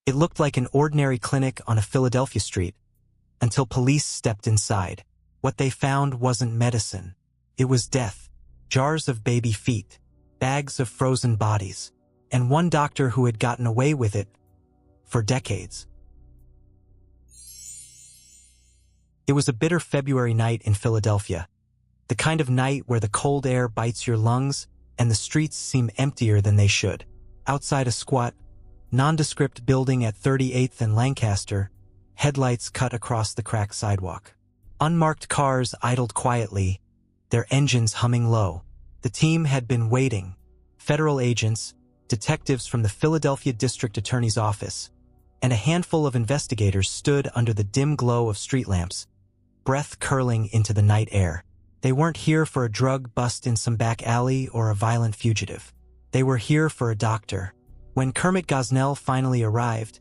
It looked like an ordinary clinic on a Philadelphia street, until police stepped inside. What they found wasn't medicine. It was death. Jars of baby feet, bags of frozen bodies, and one doctor who had gotten away with it for decades. It was a bitter February night in Philadelphia, the kind of night where the cold air bites your lungs and the streets seem emptier than they should. Outside a squat, nondescript building at 38th and Lancaster, headlights cut across the cracked sidewalk. Unmarked cars idled quietly, their engines humming low. The team had been waiting. Federal agents, detectives from the Philadelphia District Attorney's Office, and a handful of investigators stood under the dim glow of street lamps, breath curling into the night air. They weren't here for a drug bust in some back alley or a violent fugitive. They were here for a doctor. When Kermit Gosnell finally arrived,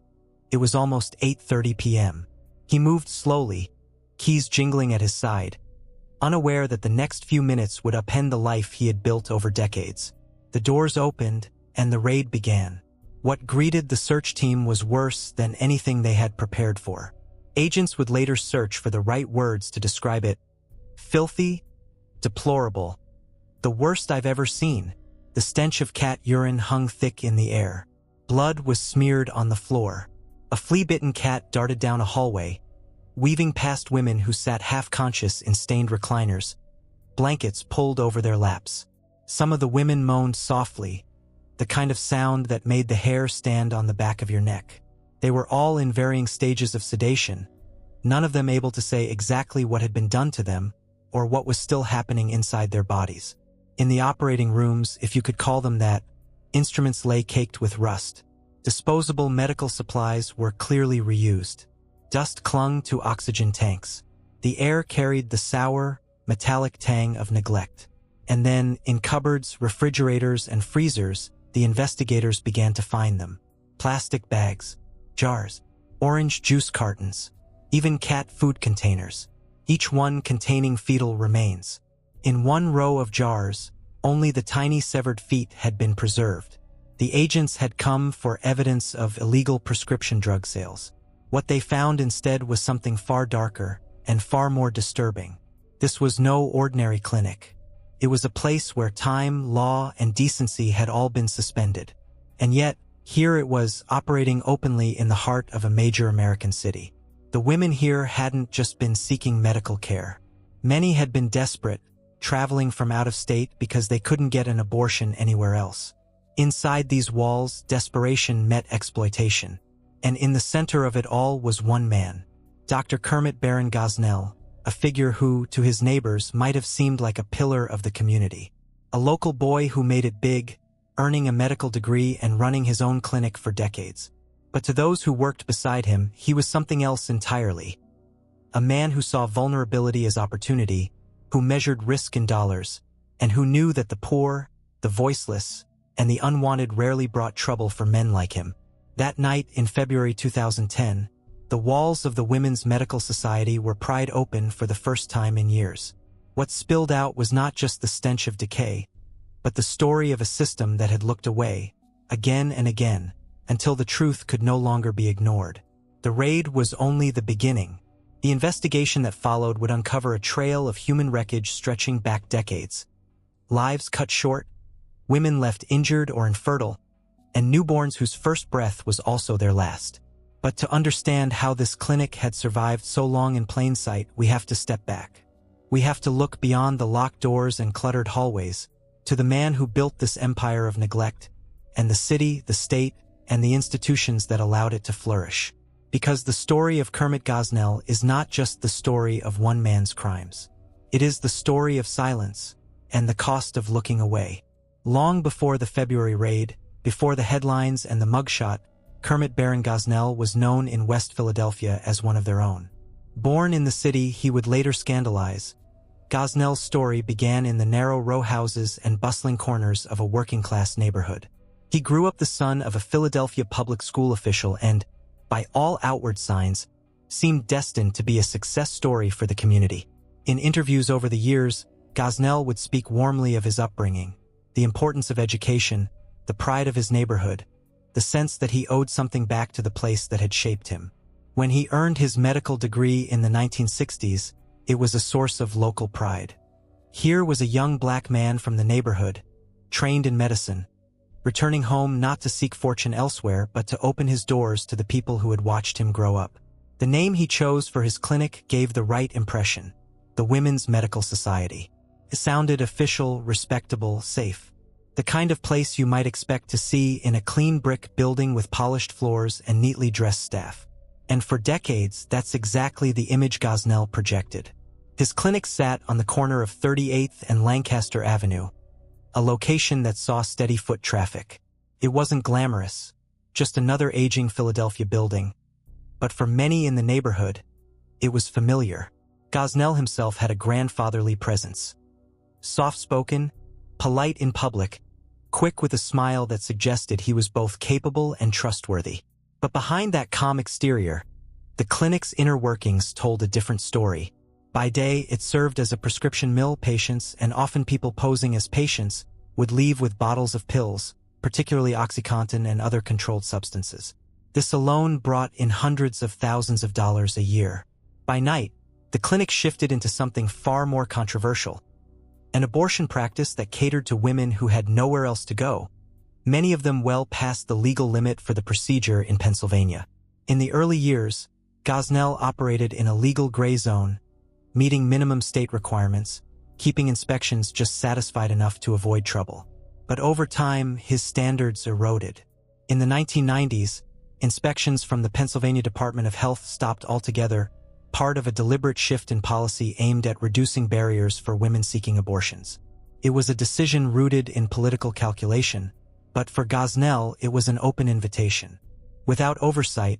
it was almost 8:30 p.m. He moved slowly, keys jingling at his side, unaware that the next few minutes would upend the life he had built over decades. The doors opened, and the raid began. What greeted the search team was worse than anything they had prepared for. Agents would later search for the right words to describe it. Filthy, deplorable. The worst I've ever seen. The stench of cat urine hung thick in the air. Blood was smeared on the floor. A flea-bitten cat darted down a hallway, weaving past women who sat half-conscious in stained recliners, blankets pulled over their laps. Some of the women moaned softly, the kind of sound that made the hair stand on the back of your neck. They were all in varying stages of sedation, none of them able to say exactly what had been done to them or what was still happening inside their bodies. In the operating rooms, if you could call them that, instruments lay caked with rust. Disposable medical supplies were clearly reused. Dust clung to oxygen tanks. The air carried the sour, metallic tang of neglect. And then, in cupboards, refrigerators, and freezers, the investigators began to find them. Plastic bags, jars, orange juice cartons, even cat food containers, each one containing fetal remains. In one row of jars, only the tiny severed feet had been preserved. The agents had come for evidence of illegal prescription drug sales. What they found instead was something far darker and far more disturbing. This was no ordinary clinic. It was a place where time, law, and decency had all been suspended. And yet, here it was, operating openly in the heart of a major American city. The women here hadn't just been seeking medical care. Many had been desperate, traveling from out of state because they couldn't get an abortion anywhere else. Inside these walls, desperation met exploitation. And in the center of it all was one man, Dr. Kermit Gosnell, a figure who, to his neighbors, might have seemed like a pillar of the community. A local boy who made it big, earning a medical degree and running his own clinic for decades. But to those who worked beside him, he was something else entirely. A man who saw vulnerability as opportunity, who measured risk in dollars, and who knew that the poor, the voiceless, and the unwanted rarely brought trouble for men like him. That night in February 2010, the walls of the Women's Medical Society were pried open for the first time in years. What spilled out was not just the stench of decay, but the story of a system that had looked away, again and again, until the truth could no longer be ignored. The raid was only the beginning. The investigation that followed would uncover a trail of human wreckage stretching back decades. Lives cut short, women left injured or infertile, and newborns whose first breath was also their last. But to understand how this clinic had survived so long in plain sight, we have to step back. We have to look beyond the locked doors and cluttered hallways, to the man who built this empire of neglect, and the city, the state, and the institutions that allowed it to flourish. Because the story of Kermit Gosnell is not just the story of one man's crimes. It is the story of silence, and the cost of looking away. Long before the February raid, before the headlines and the mugshot, Kermit Gosnell was known in West Philadelphia as one of their own. Born in the city he would later scandalize, Gosnell's story began in the narrow row houses and bustling corners of a working-class neighborhood. He grew up the son of a Philadelphia public school official and, by all outward signs, seemed destined to be a success story for the community. In interviews over the years, Gosnell would speak warmly of his upbringing, the importance of education, the pride of his neighborhood, the sense that he owed something back to the place that had shaped him. When he earned his medical degree in the 1960s, it was a source of local pride. Here was a young black man from the neighborhood, trained in medicine, returning home not to seek fortune elsewhere but to open his doors to the people who had watched him grow up. The name he chose for his clinic gave the right impression: the Women's Medical Society. It sounded official, respectable, safe. The kind of place you might expect to see in a clean brick building with polished floors and neatly dressed staff. And for decades, that's exactly the image Gosnell projected. His clinic sat on the corner of 38th and Lancaster Avenue, a location that saw steady foot traffic. It wasn't glamorous, just another aging Philadelphia building. But for many in the neighborhood, it was familiar. Gosnell himself had a grandfatherly presence. Soft-spoken, polite in public, quick with a smile that suggested he was both capable and trustworthy. But behind that calm exterior, the clinic's inner workings told a different story. By day, it served as a prescription mill. Patients, and often people posing as patients, would leave with bottles of pills, particularly OxyContin and other controlled substances. This alone brought in hundreds of thousands of dollars a year. By night, the clinic shifted into something far more controversial: an abortion practice that catered to women who had nowhere else to go, many of them well past the legal limit for the procedure in Pennsylvania. In the early years, Gosnell operated in a legal gray zone, meeting minimum state requirements, keeping inspections just satisfied enough to avoid trouble. But over time, his standards eroded. In the 1990s, inspections from the Pennsylvania Department of Health stopped altogether, part of a deliberate shift in policy aimed at reducing barriers for women seeking abortions. It was a decision rooted in political calculation, but for Gosnell, it was an open invitation. Without oversight,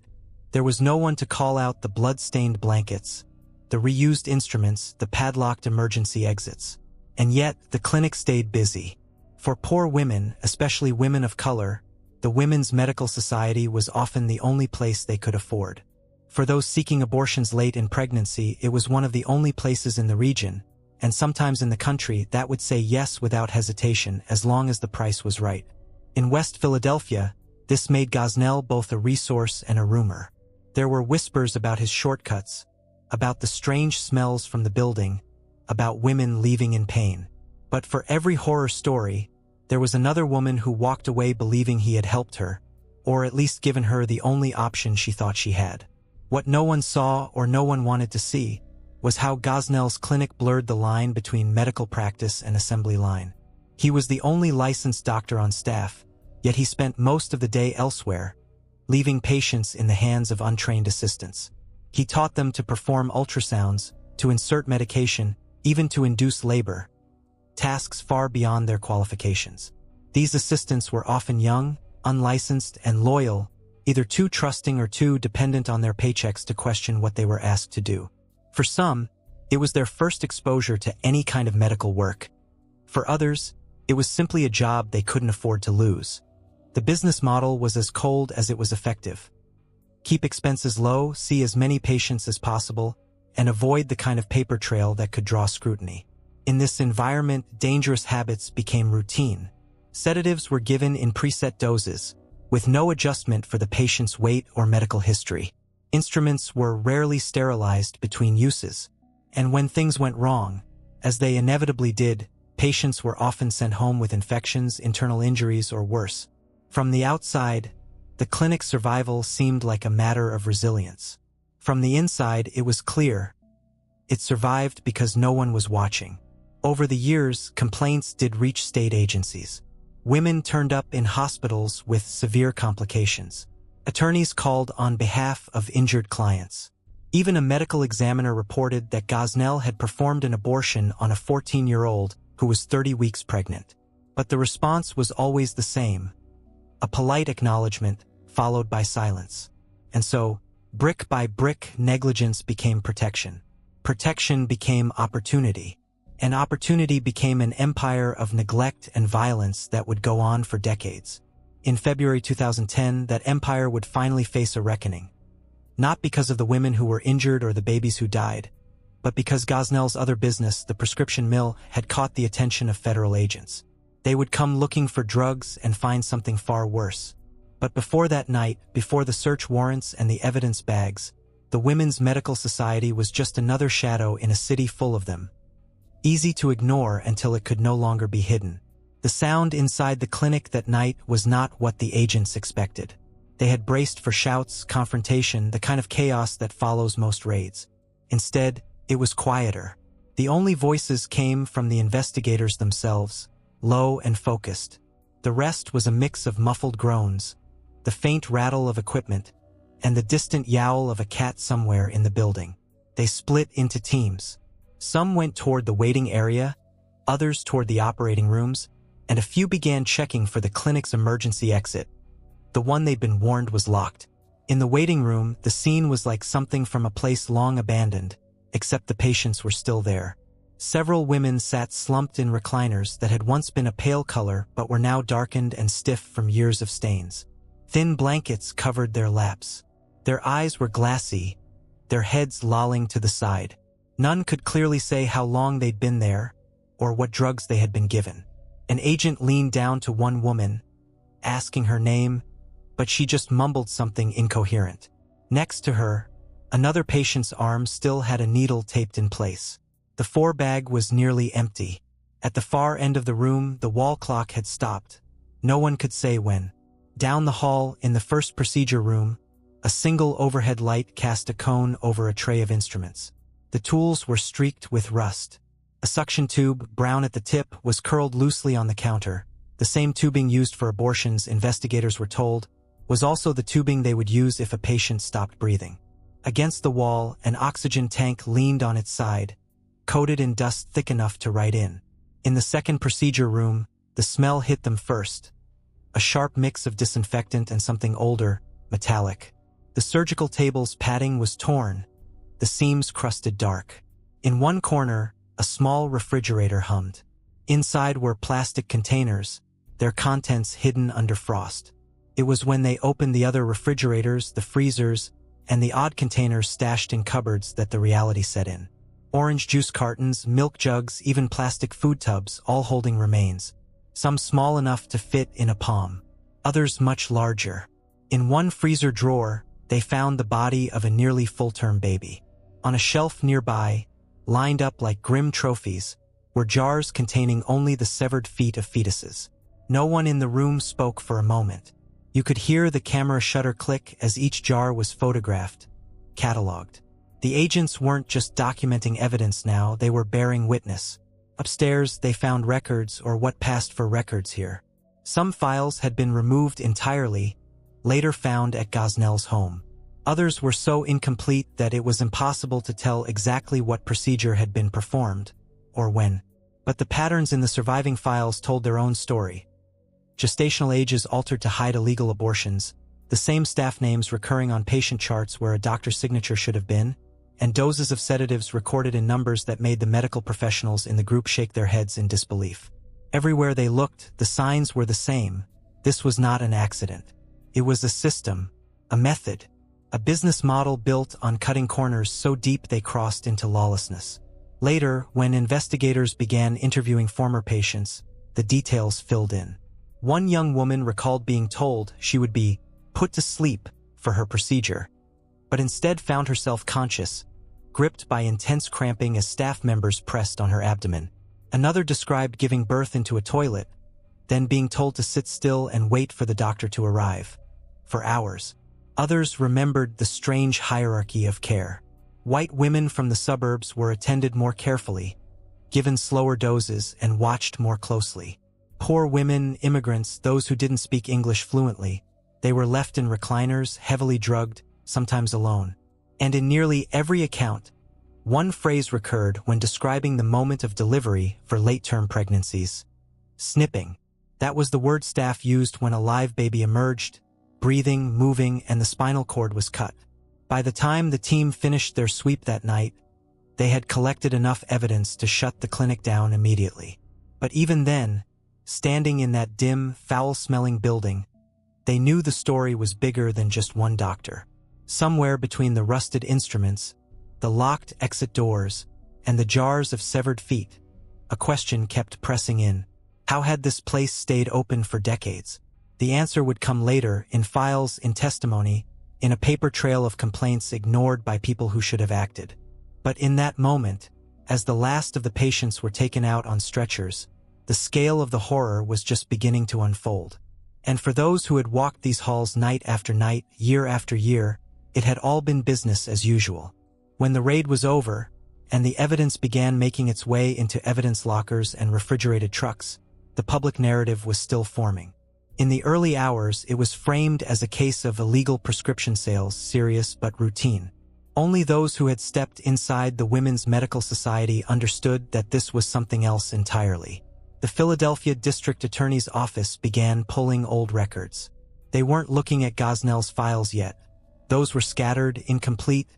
there was no one to call out the blood-stained blankets, the reused instruments, the padlocked emergency exits. And yet, the clinic stayed busy. For poor women, especially women of color, the Women's Medical Society was often the only place they could afford. For those seeking abortions late in pregnancy, it was one of the only places in the region, and sometimes in the country, that would say yes without hesitation as long as the price was right. In West Philadelphia, this made Gosnell both a resource and a rumor. There were whispers about his shortcuts, about the strange smells from the building, about women leaving in pain. But for every horror story, there was another woman who walked away believing he had helped her, or at least given her the only option she thought she had. What no one saw or no one wanted to see was how Gosnell's clinic blurred the line between medical practice and assembly line. He was the only licensed doctor on staff, yet he spent most of the day elsewhere, leaving patients in the hands of untrained assistants. He taught them to perform ultrasounds, to insert medication, even to induce labor, tasks far beyond their qualifications. These assistants were often young, unlicensed, and loyal, either too trusting or too dependent on their paychecks to question what they were asked to do. For some, it was their first exposure to any kind of medical work. For others, it was simply a job they couldn't afford to lose. The business model was as cold as it was effective. Keep expenses low, see as many patients as possible, and avoid the kind of paper trail that could draw scrutiny. In this environment, dangerous habits became routine. Sedatives were given in preset doses, with no adjustment for the patient's weight or medical history. Instruments were rarely sterilized between uses. And when things went wrong, as they inevitably did, patients were often sent home with infections, internal injuries, or worse. From the outside, the clinic's survival seemed like a matter of resilience. From the inside, it was clear. It survived because no one was watching. Over the years, complaints did reach state agencies. Women turned up in hospitals with severe complications. Attorneys called on behalf of injured clients. Even a medical examiner reported that Gosnell had performed an abortion on a 14-year-old who was 30 weeks pregnant. But the response was always the same: a polite acknowledgement followed by silence. And so, brick by brick, negligence became protection. Protection became opportunity. And opportunity became an empire of neglect and violence that would go on for decades. In February 2010, that empire would finally face a reckoning. Not because of the women who were injured or the babies who died, but because Gosnell's other business, the prescription mill, had caught the attention of federal agents. They would come looking for drugs and find something far worse. But before that night, before the search warrants and the evidence bags, the Women's Medical Society was just another shadow in a city full of them. Easy to ignore until it could no longer be hidden. The sound inside the clinic that night was not what the agents expected. They had braced for shouts, confrontation, the kind of chaos that follows most raids. Instead, it was quieter. The only voices came from the investigators themselves, low and focused. The rest was a mix of muffled groans, the faint rattle of equipment, and the distant yowl of a cat somewhere in the building. They split into teams. Some went toward the waiting area, others toward the operating rooms, and a few began checking for the clinic's emergency exit. The one they'd been warned was locked. In the waiting room, the scene was like something from a place long abandoned, except the patients were still there. Several women sat slumped in recliners that had once been a pale color but were now darkened and stiff from years of stains. Thin blankets covered their laps. Their eyes were glassy, their heads lolling to the side. None could clearly say how long they'd been there or what drugs they had been given. An agent leaned down to one woman, asking her name, but she just mumbled something incoherent. Next to her, another patient's arm still had a needle taped in place. The four-bag was nearly empty. At the far end of the room, the wall clock had stopped. No one could say when. Down the hall, in the first procedure room, a single overhead light cast a cone over a tray of instruments. The tools were streaked with rust. A suction tube, brown at the tip, was curled loosely on the counter. The same tubing used for abortions, investigators were told, was also the tubing they would use if a patient stopped breathing. Against the wall, an oxygen tank leaned on its side, coated in dust thick enough to write in. In the second procedure room, the smell hit them first. A sharp mix of disinfectant and something older, metallic. The surgical table's padding was torn, the seams crusted dark. In one corner, a small refrigerator hummed. Inside were plastic containers, their contents hidden under frost. It was when they opened the other refrigerators, the freezers, and the odd containers stashed in cupboards that the reality set in. Orange juice cartons, milk jugs, even plastic food tubs, all holding remains. Some small enough to fit in a palm, others much larger. In one freezer drawer, they found the body of a nearly full-term baby. On a shelf nearby, lined up like grim trophies, were jars containing only the severed feet of fetuses. No one in the room spoke for a moment. You could hear the camera shutter click as each jar was photographed, cataloged. The agents weren't just documenting evidence now, they were bearing witness. Upstairs, they found records or what passed for records here. Some files had been removed entirely, later found at Gosnell's home. Others were so incomplete that it was impossible to tell exactly what procedure had been performed, or when. But the patterns in the surviving files told their own story. Gestational ages altered to hide illegal abortions, the same staff names recurring on patient charts where a doctor's signature should have been, and doses of sedatives recorded in numbers that made the medical professionals in the group shake their heads in disbelief. Everywhere they looked, the signs were the same. This was not an accident. It was a system, a method, a business model built on cutting corners so deep they crossed into lawlessness. Later, when investigators began interviewing former patients, the details filled in. One young woman recalled being told she would be put to sleep for her procedure, but instead found herself conscious, gripped by intense cramping as staff members pressed on her abdomen. Another described giving birth into a toilet, then being told to sit still and wait for the doctor to arrive. For hours. Others remembered the strange hierarchy of care. White women from the suburbs were attended more carefully, given slower doses, and watched more closely. Poor women, immigrants, those who didn't speak English fluently, they were left in recliners, heavily drugged, sometimes alone. And in nearly every account, one phrase recurred when describing the moment of delivery for late-term pregnancies. Snipping. That was the word staff used when a live baby emerged, breathing, moving, and the spinal cord was cut. By the time the team finished their sweep that night, they had collected enough evidence to shut the clinic down immediately. But even then, standing in that dim, foul-smelling building, they knew the story was bigger than just one doctor. Somewhere between the rusted instruments, the locked exit doors, and the jars of severed feet, a question kept pressing in. How had this place stayed open for decades? The answer would come later, in files, in testimony, in a paper trail of complaints ignored by people who should have acted. But in that moment, as the last of the patients were taken out on stretchers, the scale of the horror was just beginning to unfold. And for those who had walked these halls night after night, year after year, it had all been business as usual. When the raid was over, and the evidence began making its way into evidence lockers and refrigerated trucks, the public narrative was still forming. In the early hours, it was framed as a case of illegal prescription sales, serious but routine. Only those who had stepped inside the Women's Medical Society understood that this was something else entirely. The Philadelphia District Attorney's Office began pulling old records. They weren't looking at Gosnell's files yet. Those were scattered, incomplete,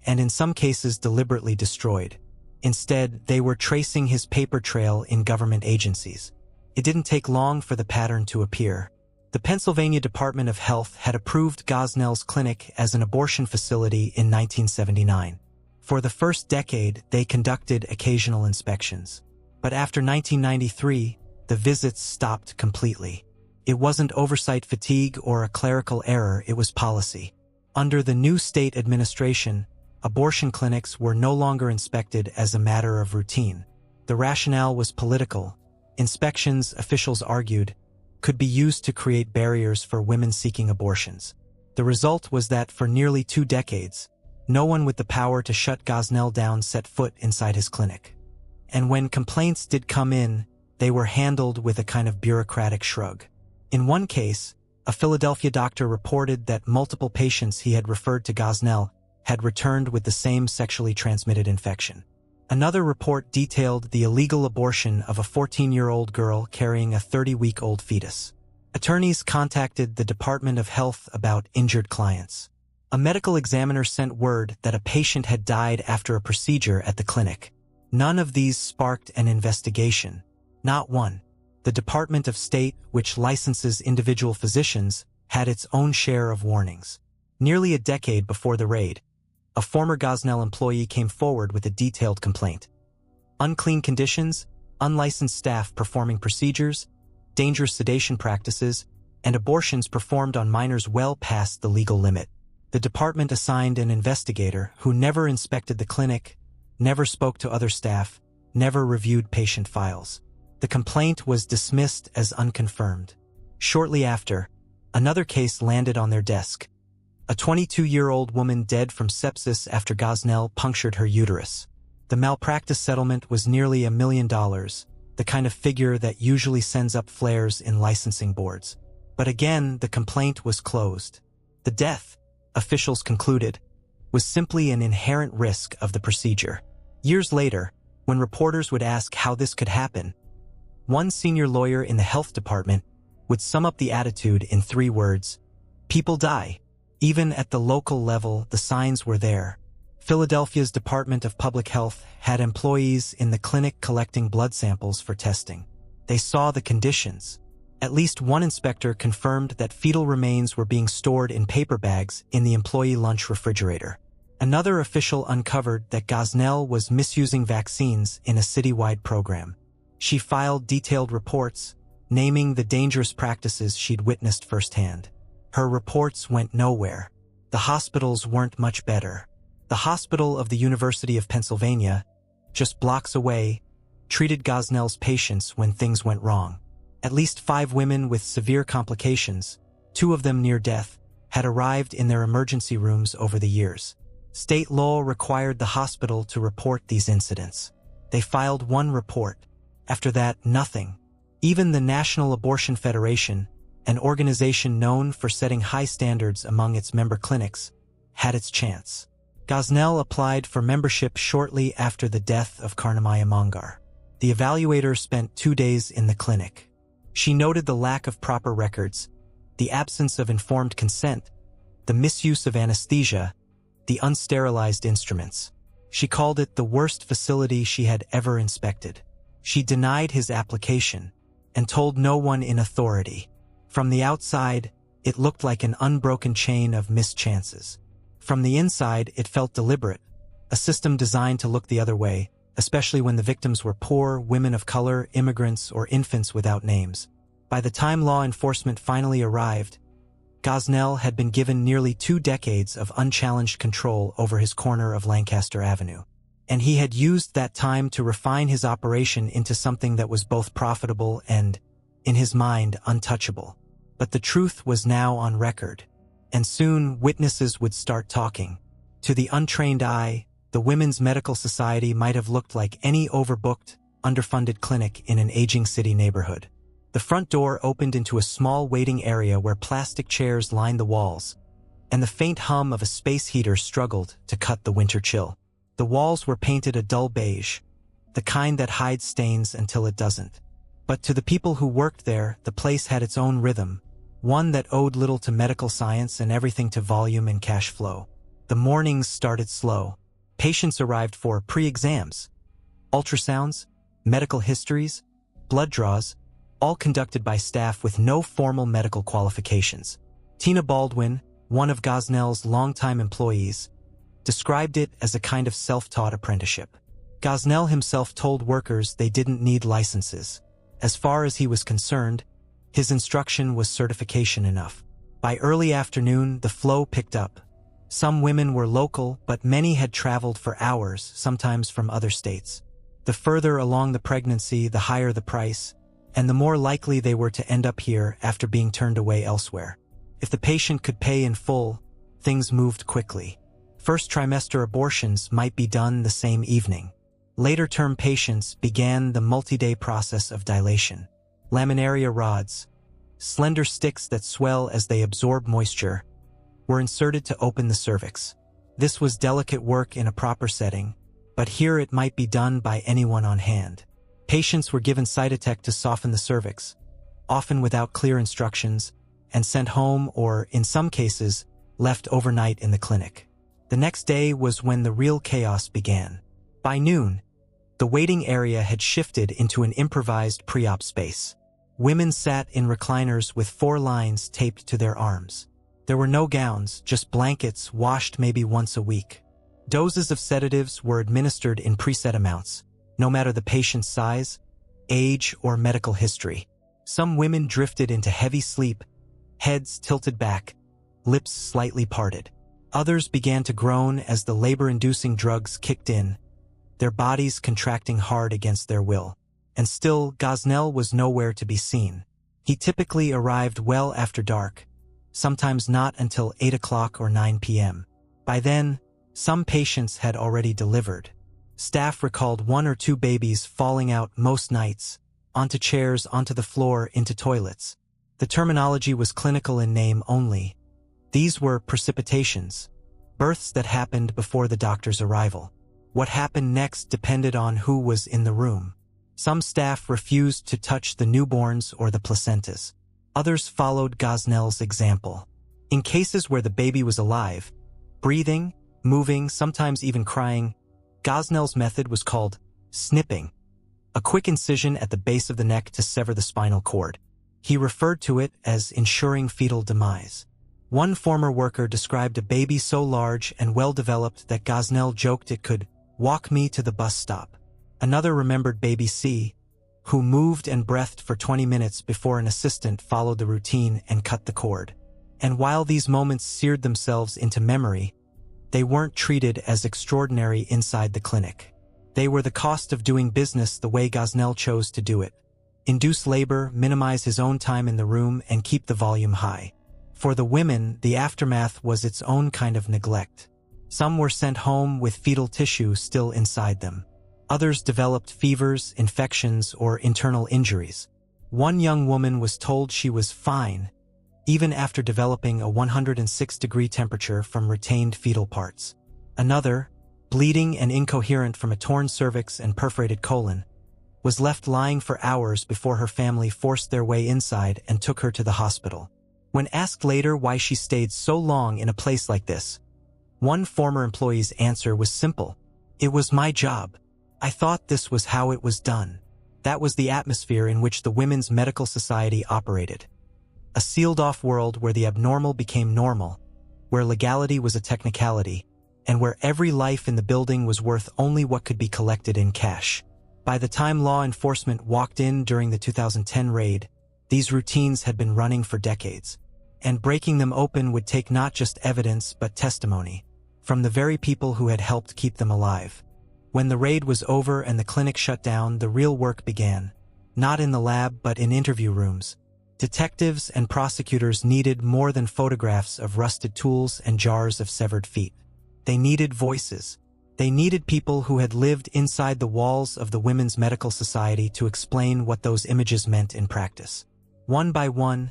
and in some cases deliberately destroyed. Instead, they were tracing his paper trail in government agencies. It didn't take long for the pattern to appear. The Pennsylvania Department of Health had approved Gosnell's clinic as an abortion facility in 1979. For the first decade, they conducted occasional inspections. But after 1993, the visits stopped completely. It wasn't oversight fatigue or a clerical error, it was policy. Under the new state administration, abortion clinics were no longer inspected as a matter of routine. The rationale was political. Inspections, officials argued, could be used to create barriers for women seeking abortions. The result was that for nearly 2 decades, no one with the power to shut Gosnell down set foot inside his clinic. And when complaints did come in, they were handled with a kind of bureaucratic shrug. In one case, a Philadelphia doctor reported that multiple patients he had referred to Gosnell had returned with the same sexually transmitted infection. Another report detailed the illegal abortion of a 14-year-old girl carrying a 30-week-old fetus. Attorneys contacted the Department of Health about injured clients. A medical examiner sent word that a patient had died after a procedure at the clinic. None of these sparked an investigation. Not one. The Department of State, which licenses individual physicians, had its own share of warnings. Nearly a decade before the raid, a former Gosnell employee came forward with a detailed complaint. Unclean conditions, unlicensed staff performing procedures, dangerous sedation practices, and abortions performed on minors well past the legal limit. The department assigned an investigator who never inspected the clinic, never spoke to other staff, never reviewed patient files. The complaint was dismissed as unconfirmed. Shortly after, another case landed on their desk. A 22-year-old woman dead from sepsis after Gosnell punctured her uterus. The malpractice settlement was nearly $1 million, the kind of figure that usually sends up flares in licensing boards. But again, the complaint was closed. The death, officials concluded, was simply an inherent risk of the procedure. Years later, when reporters would ask how this could happen, one senior lawyer in the health department would sum up the attitude in 3 words: people die. Even at the local level, the signs were there. Philadelphia's Department of Public Health had employees in the clinic collecting blood samples for testing. They saw the conditions. At least one inspector confirmed that fetal remains were being stored in paper bags in the employee lunch refrigerator. Another official uncovered that Gosnell was misusing vaccines in a citywide program. She filed detailed reports, naming the dangerous practices she'd witnessed firsthand. Her reports went nowhere. The hospitals weren't much better. The hospital of the University of Pennsylvania, just blocks away, treated Gosnell's patients when things went wrong. At least 5 women with severe complications, 2 of them near death, had arrived in their emergency rooms over the years. State law required the hospital to report these incidents. They filed 1 report. After that, nothing. Even the National Abortion Federation, an organization known for setting high standards among its member clinics, had its chance. Gosnell applied for membership shortly after the death of Karnamaya Mongar. The evaluator spent 2 days in the clinic. She noted the lack of proper records, the absence of informed consent, the misuse of anesthesia, the unsterilized instruments. She called it the worst facility she had ever inspected. She denied his application and told no one in authority. From the outside, it looked like an unbroken chain of missed chances. From the inside, it felt deliberate, a system designed to look the other way, especially when the victims were poor, women of color, immigrants, or infants without names. By the time law enforcement finally arrived, Gosnell had been given nearly 2 decades of unchallenged control over his corner of Lancaster Avenue. And he had used that time to refine his operation into something that was both profitable and, in his mind, untouchable. But the truth was now on record, and soon witnesses would start talking. To the untrained eye, the Women's Medical Society might have looked like any overbooked, underfunded clinic in an aging city neighborhood. The front door opened into a small waiting area where plastic chairs lined the walls, and the faint hum of a space heater struggled to cut the winter chill. The walls were painted a dull beige, the kind that hides stains until it doesn't. But to the people who worked there, the place had its own rhythm, one that owed little to medical science and everything to volume and cash flow. The mornings started slow. Patients arrived for pre-exams, ultrasounds, medical histories, blood draws, all conducted by staff with no formal medical qualifications. Tina Baldwin, one of Gosnell's longtime employees, described it as a kind of self-taught apprenticeship. Gosnell himself told workers they didn't need licenses. As far as he was concerned, his instruction was certification enough. By early afternoon, the flow picked up. Some women were local, but many had traveled for hours, sometimes from other states. The further along the pregnancy, the higher the price, and the more likely they were to end up here after being turned away elsewhere. If the patient could pay in full, things moved quickly. First trimester abortions might be done the same evening. Later-term patients began the multi-day process of dilation. Laminaria rods, slender sticks that swell as they absorb moisture, were inserted to open the cervix. This was delicate work in a proper setting, but here it might be done by anyone on hand. Patients were given Cytotec to soften the cervix, often without clear instructions, and sent home or, in some cases, left overnight in the clinic. The next day was when the real chaos began. By noon, the waiting area had shifted into an improvised pre-op space. Women sat in recliners with 4 lines taped to their arms. There were no gowns, just blankets washed maybe once a week. Doses of sedatives were administered in preset amounts, no matter the patient's size, age, or medical history. Some women drifted into heavy sleep, heads tilted back, lips slightly parted. Others began to groan as the labor-inducing drugs kicked in, their bodies contracting hard against their will. And still, Gosnell was nowhere to be seen. He typically arrived well after dark, sometimes not until 8 o'clock or 9 p.m. By then, some patients had already delivered. Staff recalled 1 or 2 babies falling out most nights, onto chairs, onto the floor, into toilets. The terminology was clinical in name only. These were precipitations, births that happened before the doctor's arrival. What happened next depended on who was in the room. Some staff refused to touch the newborns or the placentas. Others followed Gosnell's example. In cases where the baby was alive, breathing, moving, sometimes even crying, Gosnell's method was called snipping, a quick incision at the base of the neck to sever the spinal cord. He referred to it as ensuring fetal demise. One former worker described a baby so large and well-developed that Gosnell joked it could walk me to the bus stop. Another remembered baby C, who moved and breathed for 20 minutes before an assistant followed the routine and cut the cord. And while these moments seared themselves into memory, they weren't treated as extraordinary inside the clinic. They were the cost of doing business the way Gosnell chose to do it. Induce labor, minimize his own time in the room, and keep the volume high. For the women, the aftermath was its own kind of neglect. Some were sent home with fetal tissue still inside them. Others developed fevers, infections, or internal injuries. One young woman was told she was fine, even after developing a 106-degree temperature from retained fetal parts. Another, bleeding and incoherent from a torn cervix and perforated colon, was left lying for hours before her family forced their way inside and took her to the hospital. When asked later why she stayed so long in a place like this, one former employee's answer was simple. It was my job. I thought this was how it was done. That was the atmosphere in which the Women's Medical Society operated. A sealed-off world where the abnormal became normal, where legality was a technicality, and where every life in the building was worth only what could be collected in cash. By the time law enforcement walked in during the 2010 raid, These routines had been running for decades, and breaking them open would take not just evidence but testimony from the very people who had helped keep them alive. When the raid was over and the clinic shut down, the real work began, not in the lab but in interview rooms. Detectives and prosecutors needed more than photographs of rusted tools and jars of severed feet. They needed voices. They needed people who had lived inside the walls of the Women's Medical Society to explain what those images meant in practice. One by one,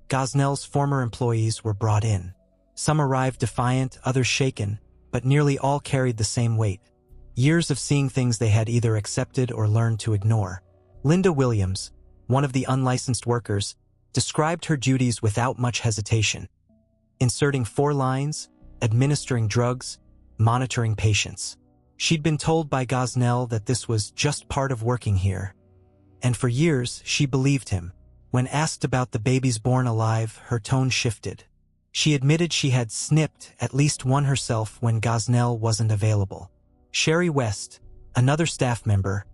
Gosnell's former employees were brought in. Some arrived defiant, others shaken, but nearly all carried the same weight. Years of seeing things they had either accepted or learned to ignore. Linda Williams, one of the unlicensed workers, described her duties without much hesitation. Inserting 4 lines, administering drugs, monitoring patients. She'd been told by Gosnell that this was just part of working here. And for years, she believed him. When asked about the babies born alive, her tone shifted. She admitted she had snipped at least one herself when Gosnell wasn't available. Sherry West, another staff member,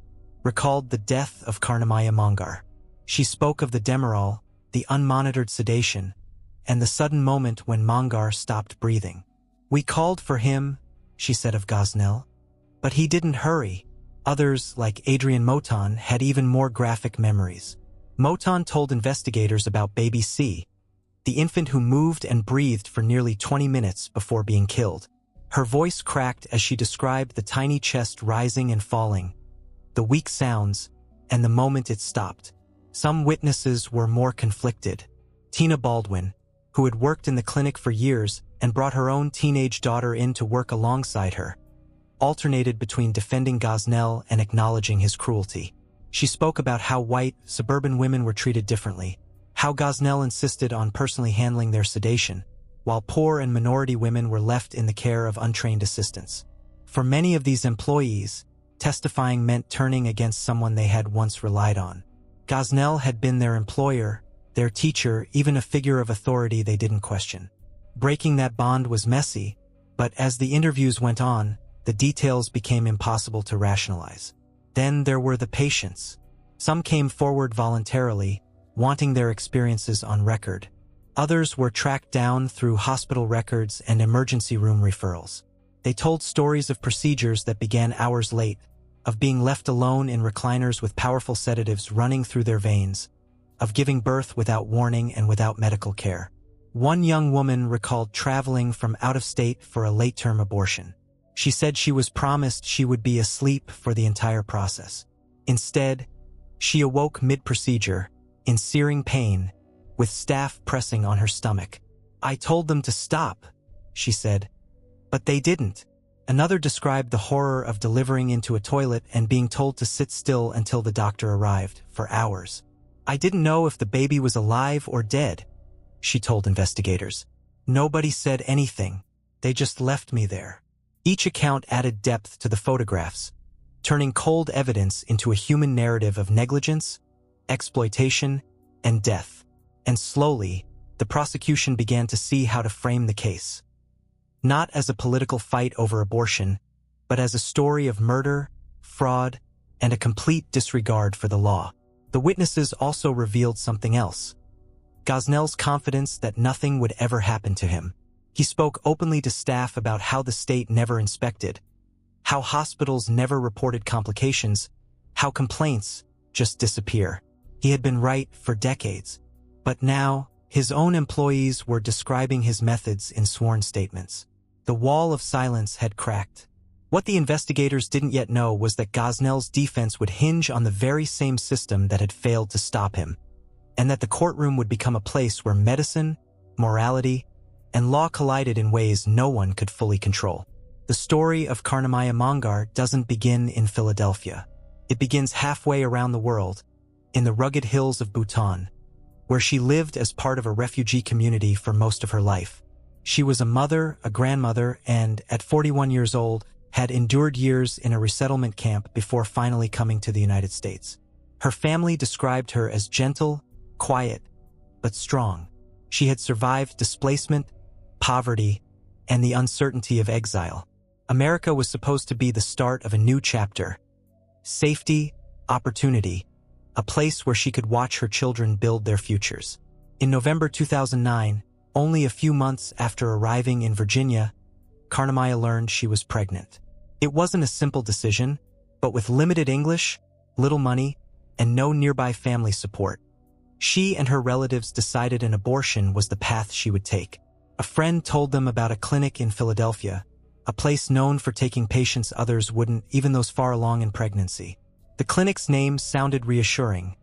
recalled the death of Karnamaya Mongar. She spoke of the demerol, the unmonitored sedation, and the sudden moment when Mongar stopped breathing. "We called for him," she said of Gosnell, "but he didn't hurry." Others, like Adrian Moton, had even more graphic memories. Moton told investigators about baby C, the infant who moved and breathed for nearly 20 minutes before being killed. Her voice cracked as she described the tiny chest rising and falling, the weak sounds, and the moment it stopped. Some witnesses were more conflicted. Tina Baldwin, who had worked in the clinic for years and brought her own teenage daughter in to work alongside her, alternated between defending Gosnell and acknowledging his cruelty. She spoke about how white, suburban women were treated differently, how Gosnell insisted on personally handling their sedation, while poor and minority women were left in the care of untrained assistants. For many of these employees, testifying meant turning against someone they had once relied on. Gosnell had been their employer, their teacher, even a figure of authority they didn't question. Breaking that bond was messy, but as the interviews went on, the details became impossible to rationalize. Then there were the patients. Some came forward voluntarily, wanting their experiences on record. Others were tracked down through hospital records and emergency room referrals. They told stories of procedures that began hours late, of being left alone in recliners with powerful sedatives running through their veins, of giving birth without warning and without medical care. One young woman recalled traveling from out of state for a late-term abortion. She said she was promised she would be asleep for the entire process. Instead, she awoke mid-procedure, in searing pain, with staff pressing on her stomach. "I told them to stop," she said, "but they didn't." Another described the horror of delivering into a toilet and being told to sit still until the doctor arrived, for hours. "I didn't know if the baby was alive or dead," she told investigators. "Nobody said anything. They just left me there." Each account added depth to the photographs, turning cold evidence into a human narrative of negligence, exploitation, and death. And slowly, the prosecution began to see how to frame the case. Not as a political fight over abortion, but as a story of murder, fraud, and a complete disregard for the law. The witnesses also revealed something else. Gosnell's confidence that nothing would ever happen to him. He spoke openly to staff about how the state never inspected, how hospitals never reported complications, how complaints just disappear. He had been right for decades. But now, his own employees were describing his methods in sworn statements. The wall of silence had cracked. What the investigators didn't yet know was that Gosnell's defense would hinge on the very same system that had failed to stop him, and that the courtroom would become a place where medicine, morality, and law collided in ways no one could fully control. The story of Karnamaya Mongar doesn't begin in Philadelphia. It begins halfway around the world, in the rugged hills of Bhutan, where she lived as part of a refugee community for most of her life. She was a mother, a grandmother, and, at 41 years old, had endured years in a resettlement camp before finally coming to the United States. Her family described her as gentle, quiet, but strong. She had survived displacement, poverty, and the uncertainty of exile. America was supposed to be the start of a new chapter. Safety, opportunity, a place where she could watch her children build their futures. In November 2009, only a few months after arriving in Virginia, Karnamaya learned she was pregnant. It wasn't a simple decision, but with limited English, little money, and no nearby family support, she and her relatives decided an abortion was the path she would take. A friend told them about a clinic in Philadelphia, a place known for taking patients others wouldn't, even those far along in pregnancy. The clinic's name sounded reassuring: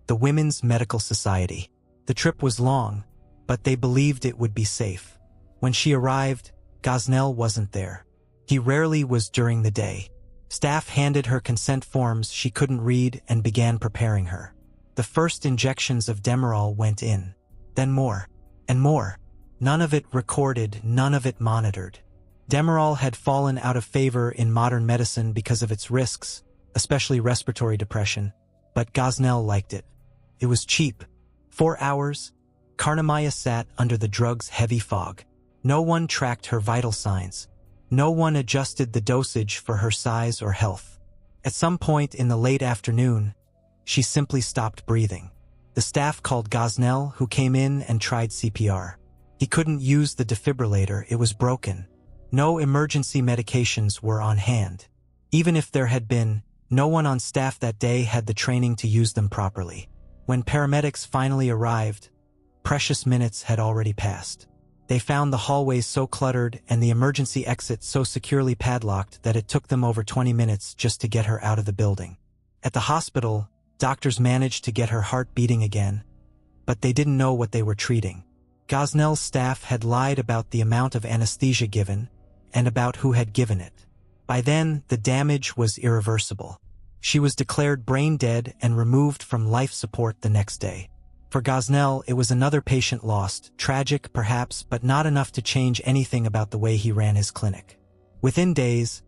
the Women's Medical Society. The trip was long, but they believed it would be safe. When she arrived, Gosnell wasn't there. He rarely was during the day. Staff handed her consent forms she couldn't read and began preparing her. The first injections of Demerol went in, then more, and more. None of it recorded, none of it monitored. Demerol had fallen out of favor in modern medicine because of its risks, especially respiratory depression, but Gosnell liked it. It was cheap. 4 hours, Karnamaya sat under the drug's heavy fog. No one tracked her vital signs. No one adjusted the dosage for her size or health. At some point in the late afternoon, she simply stopped breathing. The staff called Gosnell, who came in and tried CPR. He couldn't use the defibrillator, it was broken. No emergency medications were on hand. Even if there had been, no one on staff that day had the training to use them properly. When paramedics finally arrived, precious minutes had already passed. They found the hallways so cluttered and the emergency exit so securely padlocked that it took them over 20 minutes just to get her out of the building. At the hospital, doctors managed to get her heart beating again, but they didn't know what they were treating. Gosnell's staff had lied about the amount of anesthesia given and about who had given it. By then, the damage was irreversible. She was declared brain dead and removed from life support the next day. For Gosnell, it was another patient lost, tragic perhaps, but not enough to change anything about the way he ran his clinic. Within days,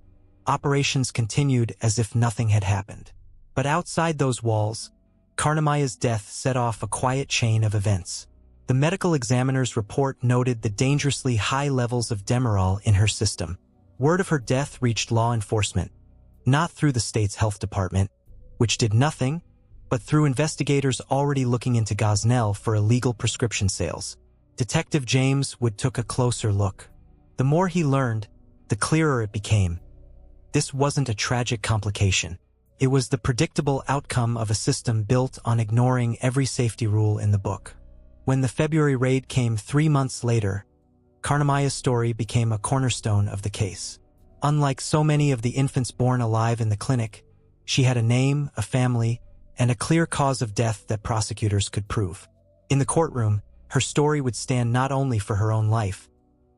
operations continued as if nothing had happened. But outside those walls, Karnamaya's death set off a quiet chain of events. The medical examiner's report noted the dangerously high levels of Demerol in her system. Word of her death reached law enforcement, not through the state's health department, which did nothing, but through investigators already looking into Gosnell for illegal prescription sales. Detective James Wood took a closer look. The more he learned, the clearer it became. This wasn't a tragic complication. It was the predictable outcome of a system built on ignoring every safety rule in the book. When the February raid came 3 months later, Karnamaya's story became a cornerstone of the case. Unlike so many of the infants born alive in the clinic, she had a name, a family, and a clear cause of death that prosecutors could prove. In the courtroom, her story would stand not only for her own life,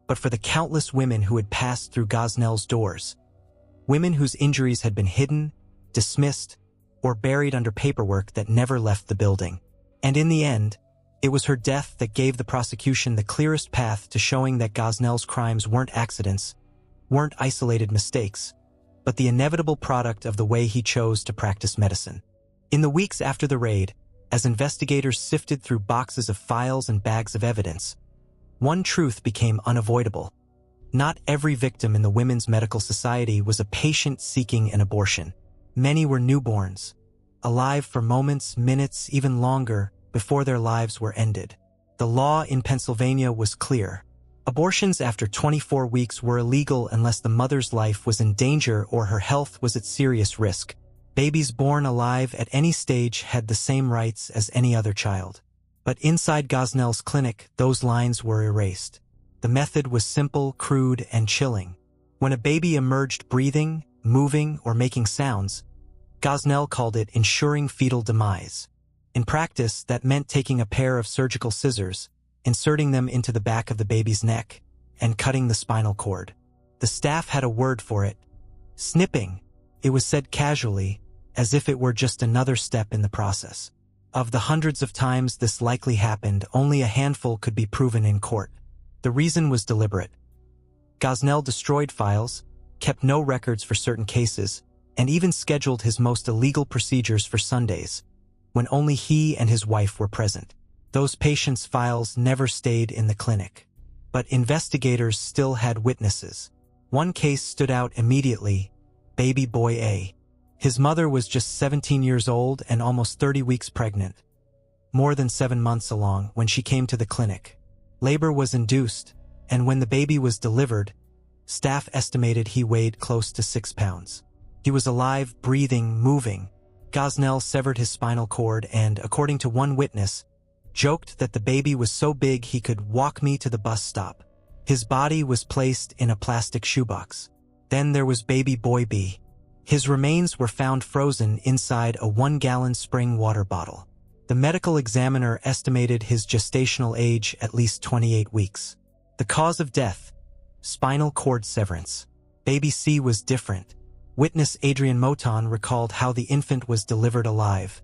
but for the countless women who had passed through Gosnell's doors. Women whose injuries had been hidden, dismissed, or buried under paperwork that never left the building. And in the end, it was her death that gave the prosecution the clearest path to showing that Gosnell's crimes weren't accidents, weren't isolated mistakes, but the inevitable product of the way he chose to practice medicine. In the weeks after the raid, as investigators sifted through boxes of files and bags of evidence, one truth became unavoidable. Not every victim in the Women's Medical Society was a patient seeking an abortion. Many were newborns, alive for moments, minutes, even longer, before their lives were ended. The law in Pennsylvania was clear. Abortions after 24 weeks were illegal unless the mother's life was in danger or her health was at serious risk. Babies born alive at any stage had the same rights as any other child. But inside Gosnell's clinic, those lines were erased. The method was simple, crude, and chilling. When a baby emerged breathing, moving, or making sounds, Gosnell called it ensuring fetal demise. In practice, that meant taking a pair of surgical scissors, inserting them into the back of the baby's neck, and cutting the spinal cord. The staff had a word for it: snipping. It was said casually, as if it were just another step in the process. Of the hundreds of times this likely happened, only a handful could be proven in court. The reason was deliberate. Gosnell destroyed files, kept no records for certain cases, and even scheduled his most illegal procedures for Sundays, when only he and his wife were present. Those patients' files never stayed in the clinic. But investigators still had witnesses. One case stood out immediately: baby boy A. His mother was just 17 years old and almost 30 weeks pregnant, more than 7 months along when she came to the clinic. Labor was induced, and when the baby was delivered, staff estimated he weighed close to 6 pounds. He was alive, breathing, moving. Gosnell severed his spinal cord and, according to one witness, joked that the baby was so big he could walk me to the bus stop. His body was placed in a plastic shoebox. Then there was baby boy B. His remains were found frozen inside a 1-gallon spring water bottle. The medical examiner estimated his gestational age at least 28 weeks. The cause of death: spinal cord severance. Baby C was different. Witness Adrian Moton recalled how the infant was delivered alive,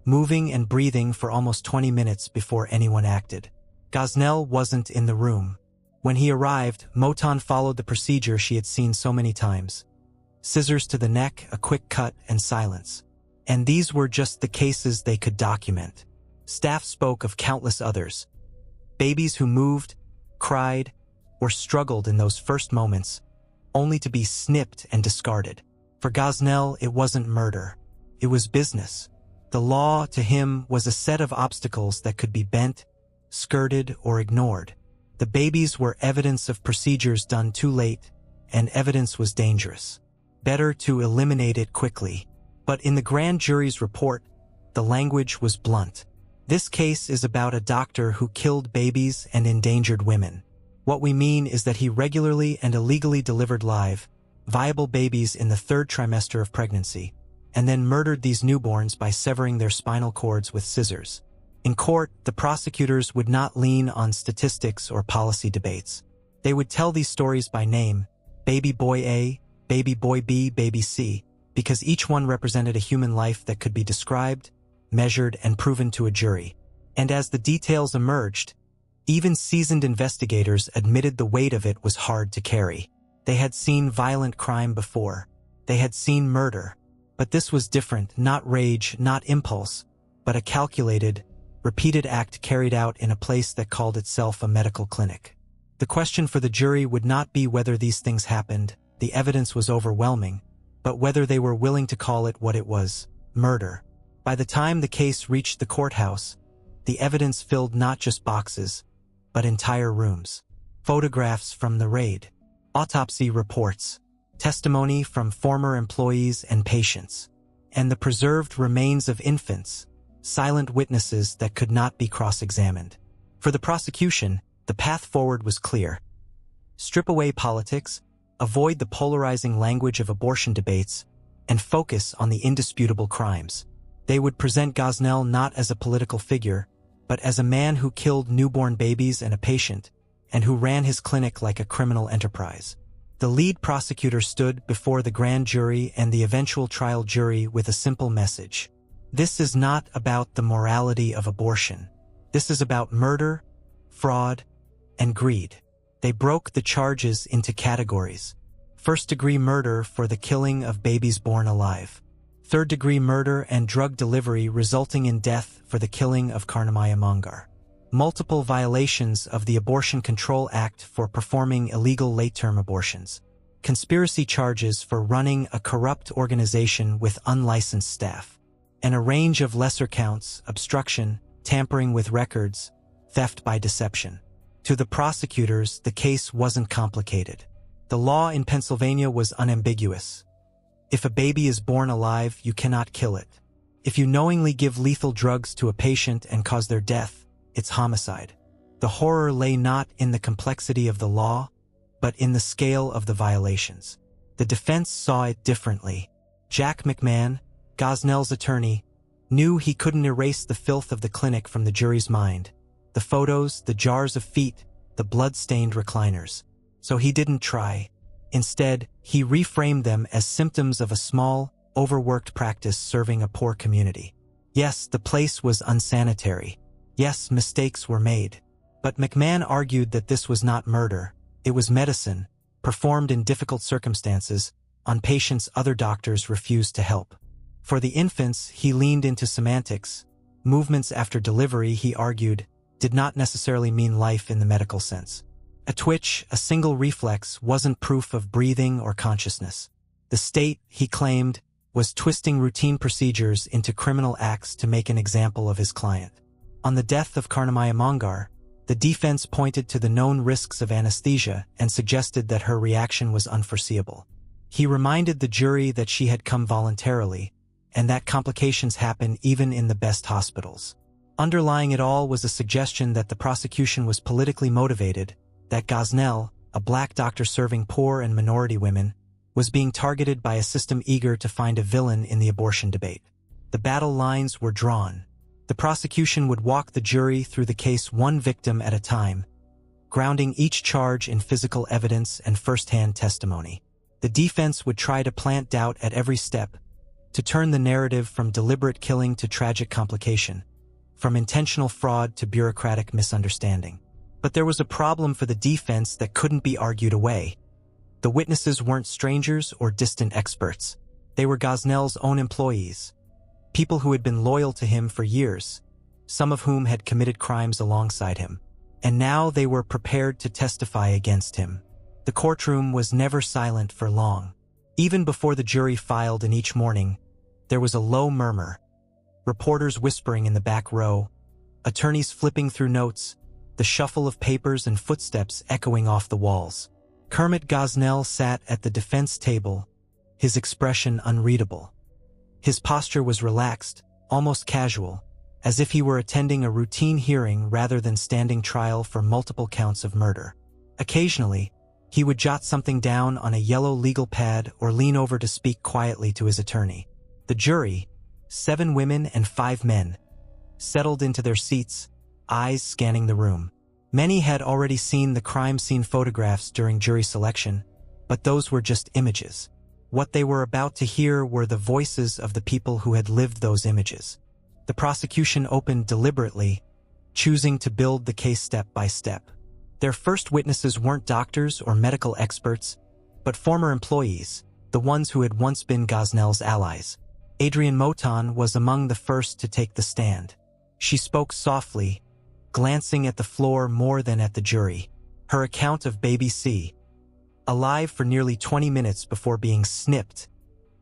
moving and breathing for almost 20 minutes before anyone acted. Gosnell wasn't in the room. When he arrived, Moton followed the procedure she had seen so many times. Scissors to the neck, a quick cut, and silence. And these were just the cases they could document. Staff spoke of countless others. Babies who moved, cried, or struggled in those first moments, only to be snipped and discarded. For Gosnell, it wasn't murder. It was business. The law, to him, was a set of obstacles that could be bent, skirted, or ignored. The babies were evidence of procedures done too late, and evidence was dangerous. Better to eliminate it quickly. But in the grand jury's report, the language was blunt. This case is about a doctor who killed babies and endangered women. What we mean is that he regularly and illegally delivered live, viable babies in the 3rd trimester of pregnancy, and then murdered these newborns by severing their spinal cords with scissors. In court, the prosecutors would not lean on statistics or policy debates. They would tell these stories by name: baby boy A, baby boy B, baby C, because each one represented a human life that could be described, measured, and proven to a jury. And as the details emerged, even seasoned investigators admitted the weight of it was hard to carry. They had seen violent crime before. They had seen murder. But this was different, not rage, not impulse, but a calculated, repeated act carried out in a place that called itself a medical clinic. The question for the jury would not be whether these things happened, the evidence was overwhelming, but whether they were willing to call it what it was: murder. By the time the case reached the courthouse, the evidence filled not just boxes, but entire rooms. Photographs from the raid, autopsy reports, testimony from former employees and patients, and the preserved remains of infants, silent witnesses that could not be cross-examined. For the prosecution, the path forward was clear. Strip away politics, avoid the polarizing language of abortion debates, and focus on the indisputable crimes. They would present Gosnell not as a political figure, but as a man who killed newborn babies and a patient, and who ran his clinic like a criminal enterprise. The lead prosecutor stood before the grand jury and the eventual trial jury with a simple message: this is not about the morality of abortion. This is about murder, fraud, and greed. They broke the charges into categories: first-degree murder for the killing of babies born alive, third-degree murder and drug delivery resulting in death for the killing of Karnamaya Mongar, multiple violations of the Abortion Control Act for performing illegal late-term abortions, conspiracy charges for running a corrupt organization with unlicensed staff, and a range of lesser counts: obstruction, tampering with records, theft by deception. To the prosecutors, the case wasn't complicated. The law in Pennsylvania was unambiguous. If a baby is born alive, you cannot kill it. If you knowingly give lethal drugs to a patient and cause their death, it's homicide. The horror lay not in the complexity of the law, but in the scale of the violations. The defense saw it differently. Jack McMahon, Gosnell's attorney, knew he couldn't erase the filth of the clinic from the jury's mind. The photos, the jars of feet, the blood-stained recliners. So he didn't try. Instead, he reframed them as symptoms of a small, overworked practice serving a poor community. Yes, the place was unsanitary. Yes, mistakes were made. But McMahon argued that this was not murder. It was medicine, performed in difficult circumstances, on patients other doctors refused to help. For the infants, he leaned into semantics. Movements after delivery, he argued, did not necessarily mean life in the medical sense. A twitch, a single reflex, wasn't proof of breathing or consciousness. The state, he claimed, was twisting routine procedures into criminal acts to make an example of his client. On the Death of Karnamaya Mongar, the defense pointed to the known risks of anesthesia and suggested that her reaction was unforeseeable. He reminded the jury that she had come voluntarily, and that complications happen even in the best hospitals. Underlying it all was a suggestion that the prosecution was politically motivated, that Gosnell, a black doctor serving poor and minority women, was being targeted by a system eager to find a villain in the abortion debate. The battle lines were drawn. The prosecution would walk the jury through the case one victim at a time, grounding each charge in physical evidence and first-hand testimony. The defense would try to plant doubt at every step, to turn the narrative from deliberate killing to tragic complication, from intentional fraud to bureaucratic misunderstanding. But there was a problem for the defense that couldn't be argued away. The witnesses weren't strangers or distant experts. They were Gosnell's own employees, people who had been loyal to him for years, some of whom had committed crimes alongside him. And now they were prepared to testify against him. The courtroom was never silent for long. Even before the jury filed in each morning, there was a low murmur. Reporters whispering in the back row, attorneys flipping through notes, the shuffle of papers and footsteps echoing off the walls. Kermit Gosnell sat at the defense table, his expression unreadable. His posture was relaxed, almost casual, as if he were attending a routine hearing rather than standing trial for multiple counts of murder. Occasionally, he would jot something down on a yellow legal pad or lean over to speak quietly to his attorney. The jury, 7 women and 5 men, settled into their seats, eyes scanning the room. Many had already seen the crime scene photographs during jury selection, but those were just images. What they were about to hear were the voices of the people who had lived those images. The prosecution opened deliberately, choosing to build the case step by step. Their first witnesses weren't doctors or medical experts, but former employees, the ones who had once been Gosnell's allies. Adrienne Moton was among the first to take the stand. She spoke softly, glancing at the floor more than at the jury. Her account of baby C, alive for nearly 20 minutes before being snipped,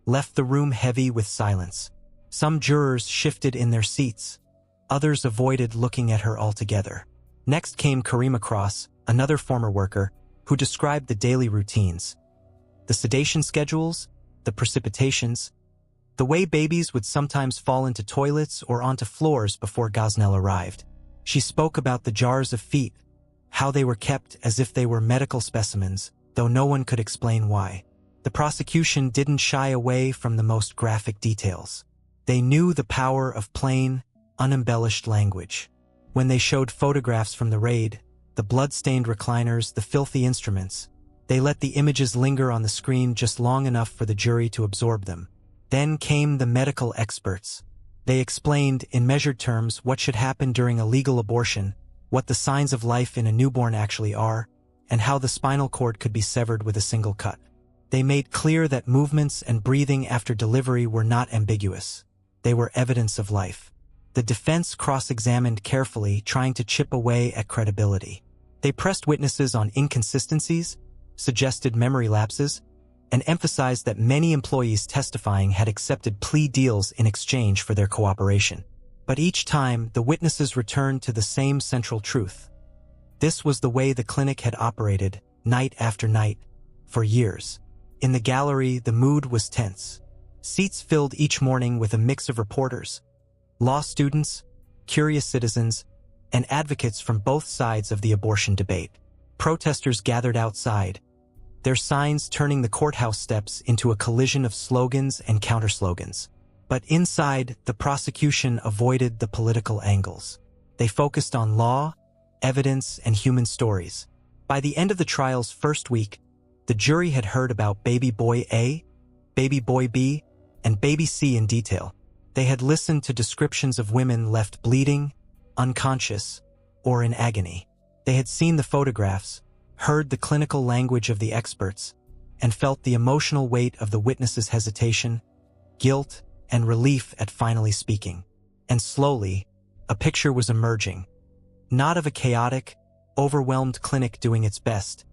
left the room heavy with silence. Some jurors shifted in their seats. Others avoided looking at her altogether. Next came Karima Cross, another former worker, who described the daily routines. The sedation schedules, the precipitations, the way babies would sometimes fall into toilets or onto floors before Gosnell arrived. She spoke about the jars of feet, how they were kept as if they were medical specimens, though no one could explain why. The prosecution didn't shy away from the most graphic details. They knew the power of plain, unembellished language. When they showed photographs from the raid, the blood-stained recliners, the filthy instruments, they let the images linger on the screen just long enough for the jury to absorb them. Then came the medical experts. They explained, in measured terms, what should happen during a legal abortion, what the signs of life in a newborn actually are, and how the spinal cord could be severed with a single cut. They made clear that movements and breathing after delivery were not ambiguous. They were evidence of life. The defense cross-examined carefully, trying to chip away at credibility. They pressed witnesses on inconsistencies, suggested memory lapses, and emphasized that many employees testifying had accepted plea deals in exchange for their cooperation. But each time, the witnesses returned to the same central truth. This was the way the clinic had operated, night after night, for years. In the gallery, the mood was tense. Seats filled each morning with a mix of reporters, law students, curious citizens, and advocates from both sides of the abortion debate. Protesters gathered outside, their signs turning the courthouse steps into a collision of slogans and counter-slogans. But inside, the prosecution avoided the political angles. They focused on law, evidence, and human stories. By the end of the trial's first week, the jury had heard about baby boy A, baby boy B, and baby C in detail. They had listened to descriptions of women left bleeding, unconscious, or in agony. They had seen the photographs, heard the clinical language of the experts, and felt the emotional weight of the witnesses' hesitation, guilt, and relief at finally speaking. And slowly, a picture was emerging, not of a chaotic, overwhelmed clinic doing its best,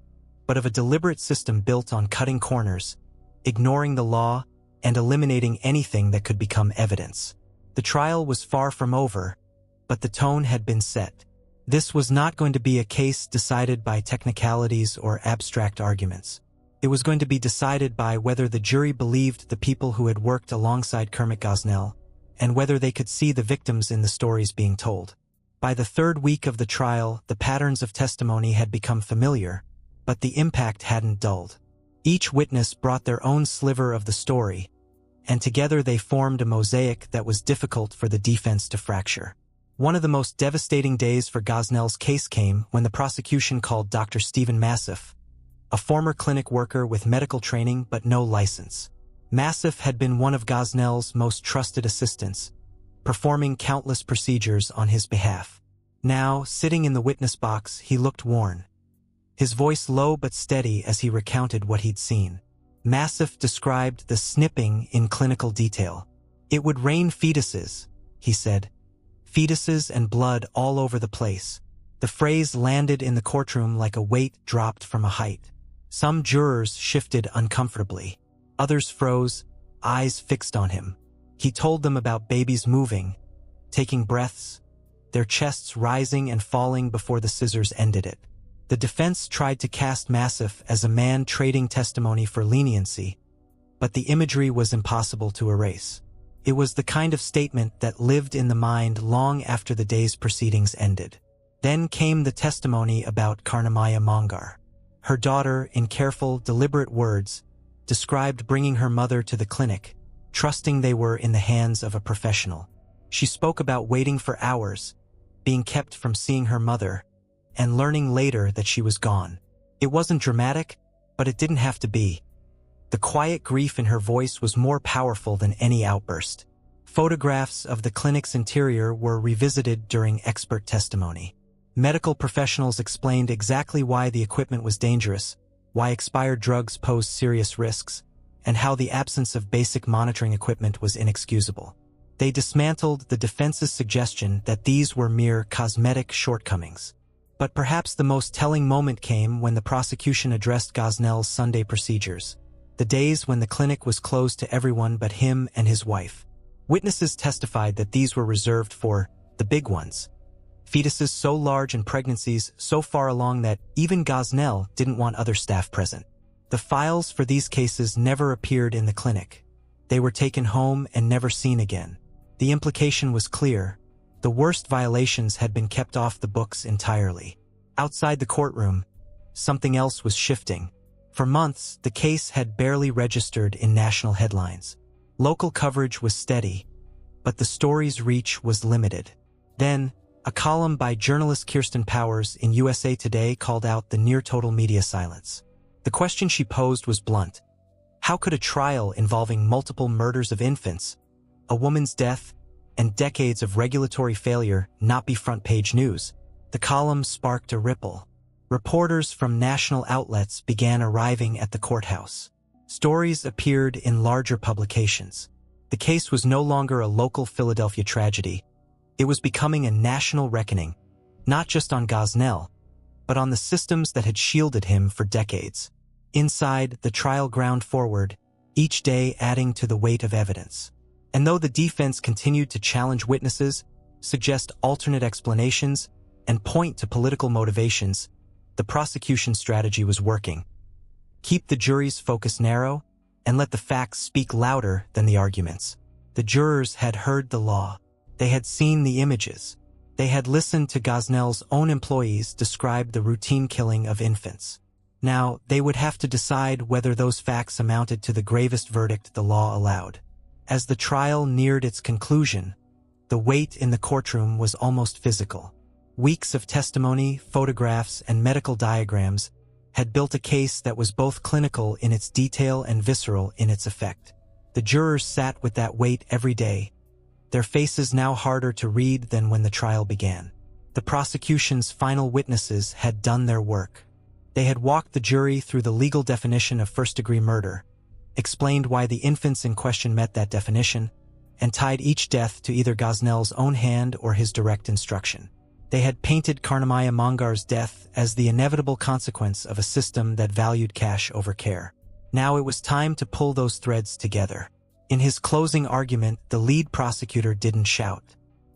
but of a deliberate system built on cutting corners, ignoring the law, and eliminating anything that could become evidence. The trial was far from over, but the tone had been set. This was not going to be a case decided by technicalities or abstract arguments. It was going to be decided by whether the jury believed the people who had worked alongside Kermit Gosnell, and whether they could see the victims in the stories being told. By the third week of the trial, the patterns of testimony had become familiar, but the impact hadn't dulled. Each witness brought their own sliver of the story, and together they formed a mosaic that was difficult for the defense to fracture. One of the most devastating days for Gosnell's case came when the prosecution called Dr. Stephen Massif, a former clinic worker with medical training but no license. Massif had been one of Gosnell's most trusted assistants, performing countless procedures on his behalf. Now, sitting in the witness box, he looked worn, his voice low but steady as he recounted what he'd seen. Massif described the snipping in clinical detail. "It would rain fetuses," he said. "Fetuses and blood all over the place." The phrase landed in the courtroom like a weight dropped from a height. Some jurors shifted uncomfortably. Others froze, eyes fixed on him. He told them about babies moving, taking breaths, their chests rising and falling before the scissors ended it. The defense tried to cast Massif as a man trading testimony for leniency, but the imagery was impossible to erase. It was the kind of statement that lived in the mind long after the day's proceedings ended. Then came the testimony about Karnamaya Mongar. Her daughter, in careful, deliberate words, described bringing her mother to the clinic, trusting they were in the hands of a professional. She spoke about waiting for hours, being kept from seeing her mother, and learning later that she was gone. It wasn't dramatic, but it didn't have to be. The quiet grief in her voice was more powerful than any outburst. Photographs of the clinic's interior were revisited during expert testimony. Medical professionals explained exactly why the equipment was dangerous, why expired drugs posed serious risks, and how the absence of basic monitoring equipment was inexcusable. They dismantled the defense's suggestion that these were mere cosmetic shortcomings. But perhaps the most telling moment came when the prosecution addressed Gosnell's Sunday procedures, the days when the clinic was closed to everyone but him and his wife. Witnesses testified that these were reserved for the big ones, fetuses so large and pregnancies so far along that even Gosnell didn't want other staff present. The files for these cases never appeared in the clinic. They were taken home and never seen again. The implication was clear. The worst violations had been kept off the books entirely. Outside the courtroom, something else was shifting. For months, the case had barely registered in national headlines. Local coverage was steady, but the story's reach was limited. Then, a column by journalist Kirsten Powers in USA Today called out the near-total media silence. The question she posed was blunt. How could a trial involving multiple murders of infants, a woman's death, and decades of regulatory failure not be front-page news? The column sparked a ripple. Reporters from national outlets began arriving at the courthouse. Stories appeared in larger publications. The case was no longer a local Philadelphia tragedy. It was becoming a national reckoning, not just on Gosnell, but on the systems that had shielded him for decades. Inside, the trial ground forward, each day adding to the weight of evidence. And though the defense continued to challenge witnesses, suggest alternate explanations, and point to political motivations, the prosecution strategy was working. Keep the jury's focus narrow, and let the facts speak louder than the arguments. The jurors had heard the law. They had seen the images. They had listened to Gosnell's own employees describe the routine killing of infants. Now, they would have to decide whether those facts amounted to the gravest verdict the law allowed. As the trial neared its conclusion, the weight in the courtroom was almost physical. Weeks of testimony, photographs, and medical diagrams had built a case that was both clinical in its detail and visceral in its effect. The jurors sat with that weight every day, their faces now harder to read than when the trial began. The prosecution's final witnesses had done their work. They had walked the jury through the legal definition of first-degree murder, explained why the infants in question met that definition, and tied each death to either Gosnell's own hand or his direct instruction. They had painted Karnamaya Mongar's death as the inevitable consequence of a system that valued cash over care. Now it was time to pull those threads together. In his closing argument, the lead prosecutor didn't shout.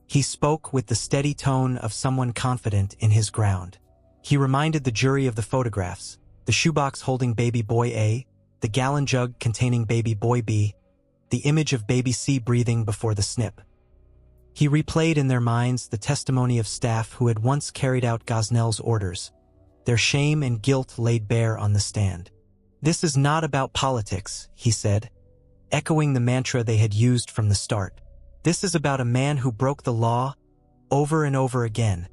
He spoke with the steady tone of someone confident in his ground. He reminded the jury of the photographs, the shoebox holding baby boy A, the gallon jug containing baby boy B, the image of baby C breathing before the snip. He replayed in their minds the testimony of staff who had once carried out Gosnell's orders, their shame and guilt laid bare on the stand. "This is not about politics," he said, echoing the mantra they had used from the start. "This is about a man who broke the law over and over again,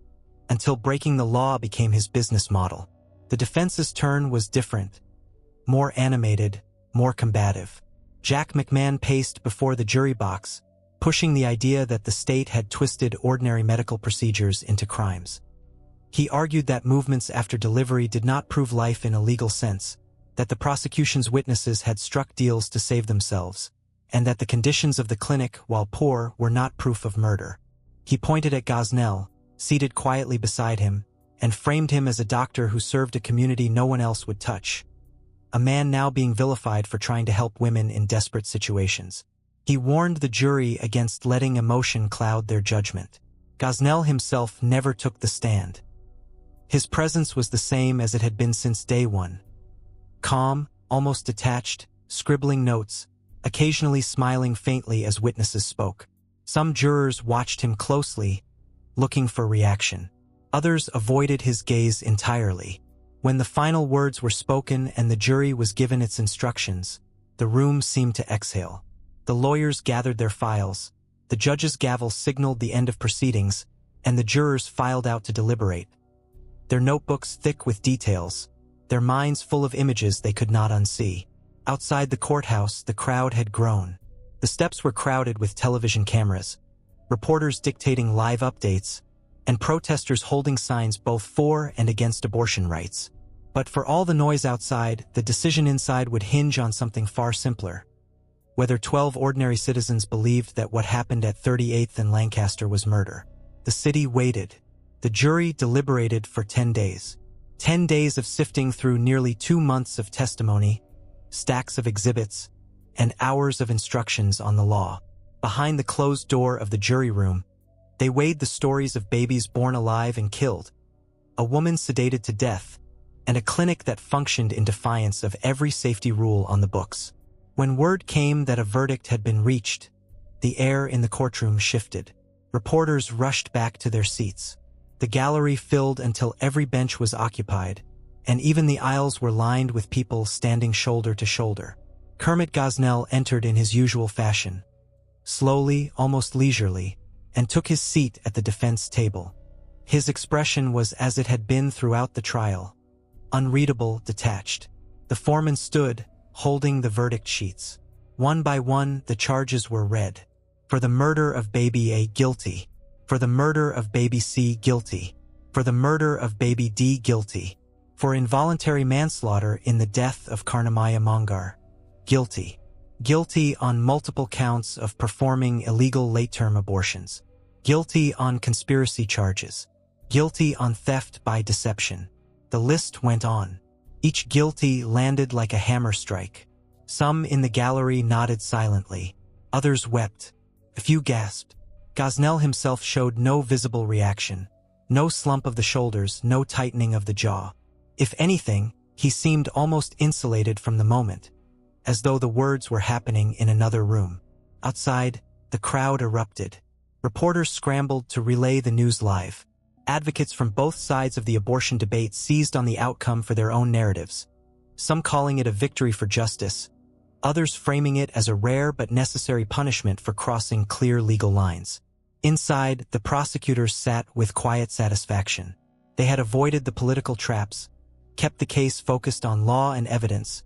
until breaking the law became his business model." The defense's turn was different, more animated, more combative. Jack McMahon paced before the jury box, pushing the idea that the state had twisted ordinary medical procedures into crimes. He argued that movements after delivery did not prove life in a legal sense, that the prosecution's witnesses had struck deals to save themselves, and that the conditions of the clinic, while poor, were not proof of murder. He pointed at Gosnell, seated quietly beside him, and framed him as a doctor who served a community no one else would touch, a man now being vilified for trying to help women in desperate situations. He warned the jury against letting emotion cloud their judgment. Gosnell himself never took the stand. His presence was the same as it had been since day one. Calm, almost detached, scribbling notes, occasionally smiling faintly as witnesses spoke. Some jurors watched him closely, looking for reaction. Others avoided his gaze entirely. When the final words were spoken and the jury was given its instructions, the room seemed to exhale. The lawyers gathered their files, the judge's gavel signaled the end of proceedings, and the jurors filed out to deliberate. Their notebooks thick with details, their minds full of images they could not unsee. Outside the courthouse, the crowd had grown. The steps were crowded with television cameras, reporters dictating live updates, and protesters holding signs both for and against abortion rights. But for all the noise outside, the decision inside would hinge on something far simpler. Whether 12 ordinary citizens believed that what happened at 38th and Lancaster was murder. The city waited. The jury deliberated for 10 days. 10 days of sifting through nearly 2 months of testimony, stacks of exhibits, and hours of instructions on the law. Behind the closed door of the jury room, they weighed the stories of babies born alive and killed, a woman sedated to death, and a clinic that functioned in defiance of every safety rule on the books. When word came that a verdict had been reached, the air in the courtroom shifted. Reporters rushed back to their seats. The gallery filled until every bench was occupied, and even the aisles were lined with people standing shoulder to shoulder. Kermit Gosnell entered in his usual fashion, slowly, almost leisurely, and took his seat at the defense table. His expression was as it had been throughout the trial, unreadable, detached. The foreman stood, holding the verdict sheets. One by one, the charges were read. For the murder of baby A, guilty. For the murder of baby C, guilty. For the murder of baby D, guilty. For involuntary manslaughter in the death of Karnamaya Mongar, guilty. Guilty on multiple counts of performing illegal late-term abortions. Guilty on conspiracy charges. Guilty on theft by deception. The list went on. Each guilty landed like a hammer strike. Some in the gallery nodded silently. Others wept. A few gasped. Gosnell himself showed no visible reaction. No slump of the shoulders, no tightening of the jaw. If anything, he seemed almost insulated from the moment, as though the words were happening in another room. Outside, the crowd erupted. Reporters scrambled to relay the news live. Advocates from both sides of the abortion debate seized on the outcome for their own narratives, some calling it a victory for justice, others framing it as a rare but necessary punishment for crossing clear legal lines. Inside, the prosecutors sat with quiet satisfaction. They had avoided the political traps, kept the case focused on law and evidence,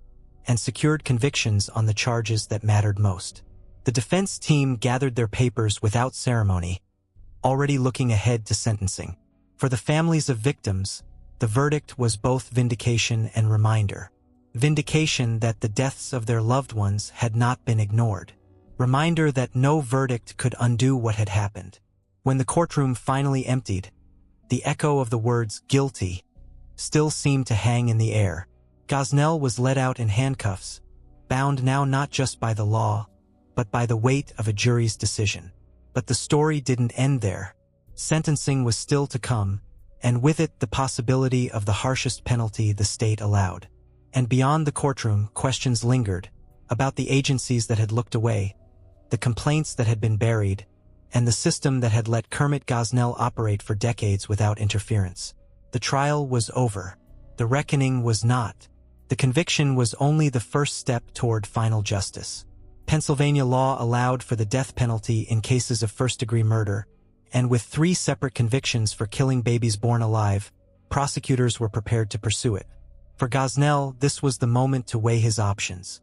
and secured convictions on the charges that mattered most. The defense team gathered their papers without ceremony, already looking ahead to sentencing. For the families of victims, the verdict was both vindication and reminder. Vindication that the deaths of their loved ones had not been ignored. Reminder that no verdict could undo what had happened. When the courtroom finally emptied, the echo of the words "guilty" still seemed to hang in the air. Gosnell was led out in handcuffs, bound now not just by the law, but by the weight of a jury's decision. But the story didn't end there. Sentencing was still to come, and with it the possibility of the harshest penalty the state allowed. And beyond the courtroom, questions lingered about the agencies that had looked away, the complaints that had been buried, and the system that had let Kermit Gosnell operate for decades without interference. The trial was over. The reckoning was not. The conviction was only the first step toward final justice. Pennsylvania law allowed for the death penalty in cases of first-degree murder, and with 3 separate convictions for killing babies born alive, prosecutors were prepared to pursue it. For Gosnell, this was the moment to weigh his options.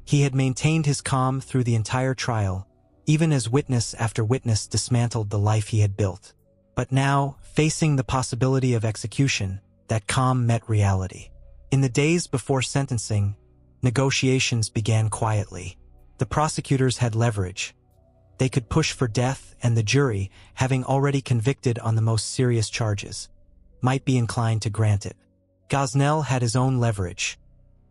He had maintained his calm through the entire trial, even as witness after witness dismantled the life he had built. But now, facing the possibility of execution, that calm met reality. In the days before sentencing, negotiations began quietly. The prosecutors had leverage. They could push for death, and the jury, having already convicted on the most serious charges, might be inclined to grant it. Gosnell had his own leverage.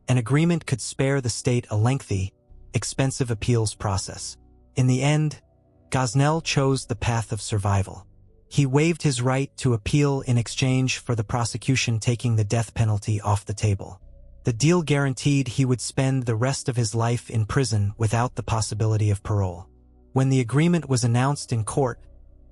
An agreement could spare the state a lengthy, expensive appeals process. In the end, Gosnell chose the path of survival. He waived his right to appeal in exchange for the prosecution taking the death penalty off the table. The deal guaranteed he would spend the rest of his life in prison without the possibility of parole. When the agreement was announced in court,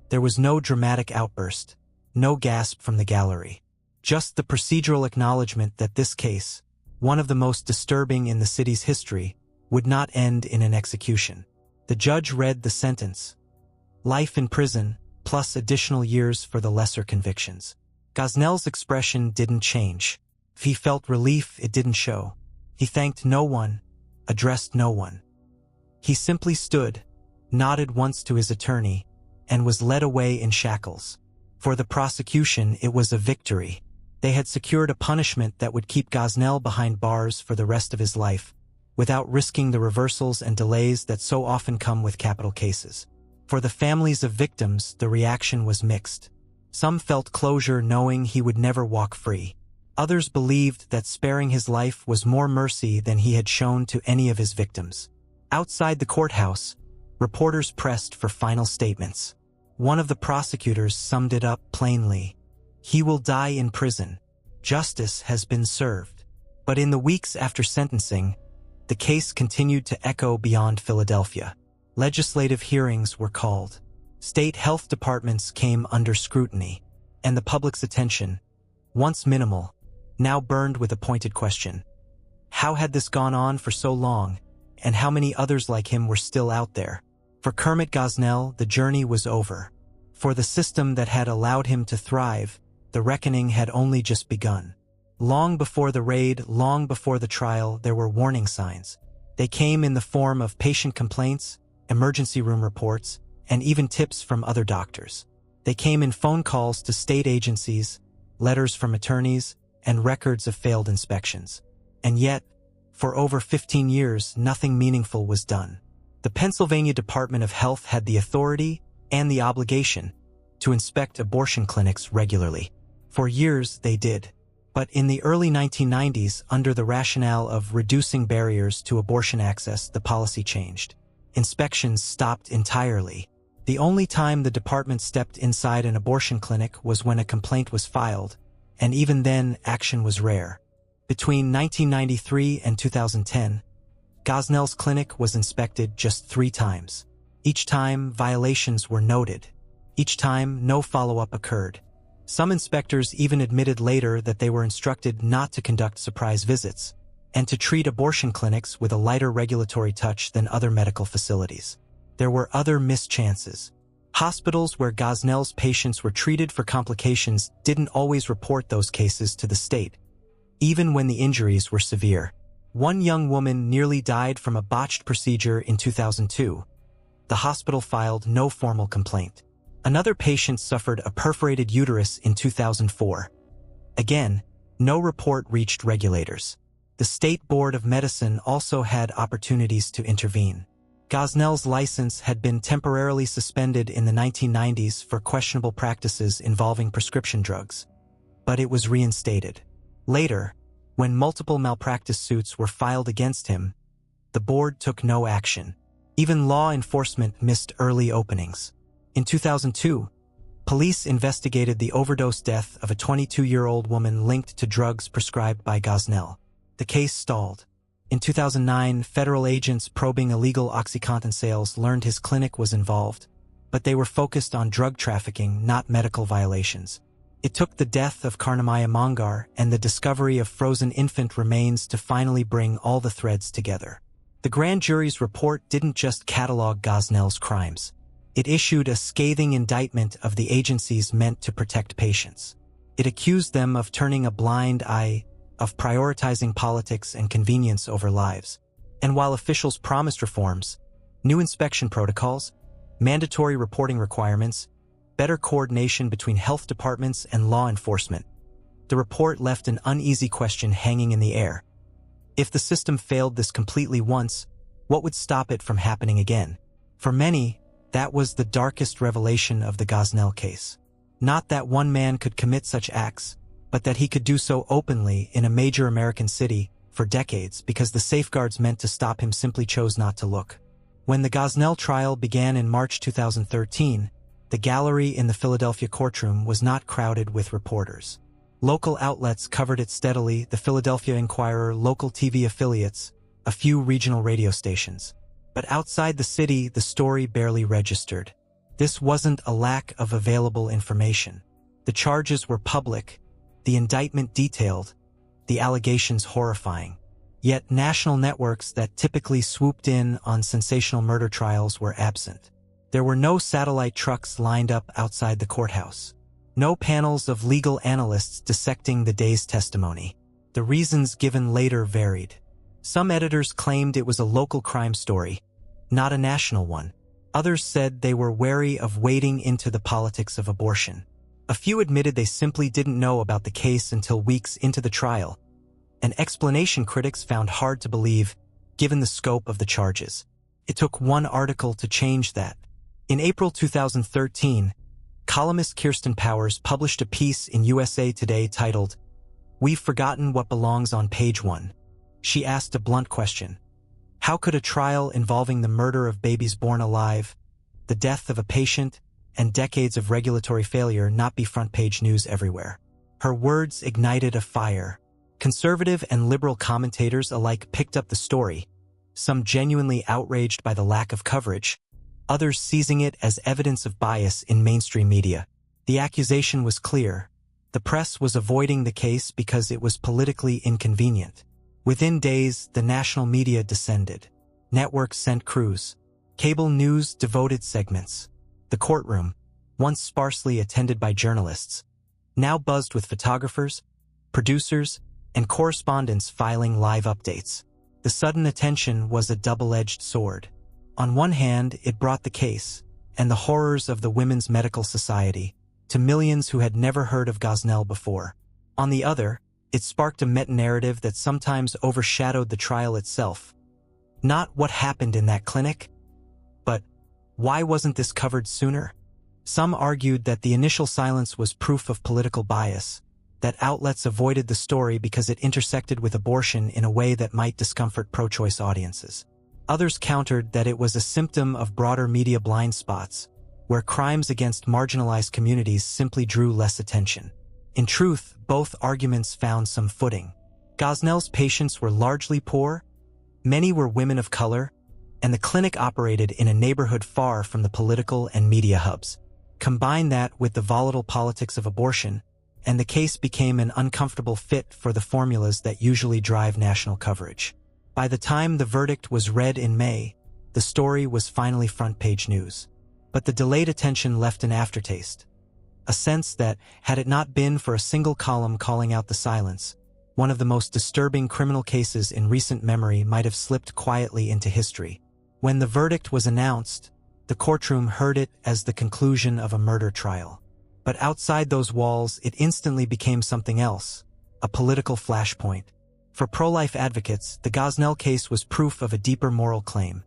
there was no dramatic outburst, no gasp from the gallery. Just the procedural acknowledgement that this case, one of the most disturbing in the city's history, would not end in an execution. The judge read the sentence: life in prison, plus additional years for the lesser convictions. Gosnell's expression didn't change. If he felt relief, it didn't show. He thanked no one, addressed no one. He simply stood, nodded once to his attorney, and was led away in shackles. For the prosecution, it was a victory. They had secured a punishment that would keep Gosnell behind bars for the rest of his life, without risking the reversals and delays that so often come with capital cases. For the families of victims, the reaction was mixed. Some felt closure knowing he would never walk free. Others believed that sparing his life was more mercy than he had shown to any of his victims. Outside the courthouse, reporters pressed for final statements. One of the prosecutors summed it up plainly: "He will die in prison. Justice has been served." But in the weeks after sentencing, the case continued to echo beyond Philadelphia. Legislative hearings were called. State health departments came under scrutiny, and the public's attention, once minimal, now burned with a pointed question. How had this gone on for so long, and how many others like him were still out there? For Kermit Gosnell, the journey was over. For the system that had allowed him to thrive, the reckoning had only just begun. Long before the raid, long before the trial, there were warning signs. They came in the form of patient complaints, emergency room reports, and even tips from other doctors. They came in phone calls to state agencies, letters from attorneys, and records of failed inspections. And yet, for over 15 years, nothing meaningful was done. The Pennsylvania Department of Health had the authority and the obligation to inspect abortion clinics regularly. For years, they did. But in the early 1990s, under the rationale of reducing barriers to abortion access, the policy changed. Inspections stopped entirely. The only time the department stepped inside an abortion clinic was when a complaint was filed, and even then, action was rare. Between 1993 and 2010, Gosnell's clinic was inspected just 3 times. Each time, violations were noted. Each time, no follow-up occurred. Some inspectors even admitted later that they were instructed not to conduct surprise visits, and to treat abortion clinics with a lighter regulatory touch than other medical facilities. There were other missed chances. Hospitals where Gosnell's patients were treated for complications didn't always report those cases to the state, even when the injuries were severe. One young woman nearly died from a botched procedure in 2002. The hospital filed no formal complaint. Another patient suffered a perforated uterus in 2004. Again, no report reached regulators. The State Board of Medicine also had opportunities to intervene. Gosnell's license had been temporarily suspended in the 1990s for questionable practices involving prescription drugs, but it was reinstated. Later, when multiple malpractice suits were filed against him, the board took no action. Even law enforcement missed early openings. In 2002, police investigated the overdose death of a 22-year-old woman linked to drugs prescribed by Gosnell. The case stalled. In 2009, federal agents probing illegal OxyContin sales learned his clinic was involved, but they were focused on drug trafficking, not medical violations. It took the death of Karnamaya Mongar and the discovery of frozen infant remains to finally bring all the threads together. The grand jury's report didn't just catalog Gosnell's crimes. It issued a scathing indictment of the agencies meant to protect patients. It accused them of turning a blind eye, of prioritizing politics and convenience over lives. And while officials promised reforms, new inspection protocols, mandatory reporting requirements, better coordination between health departments and law enforcement, the report left an uneasy question hanging in the air. If the system failed this completely once, what would stop it from happening again? For many, that was the darkest revelation of the Gosnell case. Not that one man could commit such acts, but that he could do so openly in a major American city for decades because the safeguards meant to stop him simply chose not to look. When the Gosnell trial began in March 2013, the gallery in the Philadelphia courtroom was not crowded with reporters. Local outlets covered it steadily: the Philadelphia Inquirer, local TV affiliates, a few regional radio stations. But outside the city, the story barely registered. This wasn't a lack of available information. The charges were public, the indictment detailed, the allegations horrifying. Yet national networks that typically swooped in on sensational murder trials were absent. There were no satellite trucks lined up outside the courthouse. No panels of legal analysts dissecting the day's testimony. The reasons given later varied. Some editors claimed it was a local crime story, not a national one. Others said they were wary of wading into the politics of abortion. A few admitted they simply didn't know about the case until weeks into the trial, an explanation critics found hard to believe, given the scope of the charges. It took one article to change that. In April 2013, columnist Kirsten Powers published a piece in USA Today titled, "We've Forgotten What Belongs on Page 1. She asked a blunt question. How could a trial involving the murder of babies born alive, the death of a patient, and decades of regulatory failure not be front-page news everywhere? Her words ignited a fire. Conservative and liberal commentators alike picked up the story, some genuinely outraged by the lack of coverage, others seizing it as evidence of bias in mainstream media. The accusation was clear. The press was avoiding the case because it was politically inconvenient. Within days, the national media descended. Networks sent crews. Cable news devoted segments. The courtroom, once sparsely attended by journalists, now buzzed with photographers, producers, and correspondents filing live updates. The sudden attention was a double-edged sword. On one hand, it brought the case, and the horrors of the Women's Medical Society, to millions who had never heard of Gosnell before. On the other, it sparked a meta-narrative that sometimes overshadowed the trial itself. Not what happened in that clinic, but why wasn't this covered sooner? Some argued that the initial silence was proof of political bias, that outlets avoided the story because it intersected with abortion in a way that might discomfort pro-choice audiences. Others countered that it was a symptom of broader media blind spots, where crimes against marginalized communities simply drew less attention. In truth, both arguments found some footing. Gosnell's patients were largely poor, many were women of color, and the clinic operated in a neighborhood far from the political and media hubs. Combine that with the volatile politics of abortion, and the case became an uncomfortable fit for the formulas that usually drive national coverage. By the time the verdict was read in May, the story was finally front-page news. But the delayed attention left an aftertaste. A sense that, had it not been for a single column calling out the silence, one of the most disturbing criminal cases in recent memory might have slipped quietly into history. When the verdict was announced, the courtroom heard it as the conclusion of a murder trial. But outside those walls, it instantly became something else, a political flashpoint. For pro-life advocates, the Gosnell case was proof of a deeper moral claim.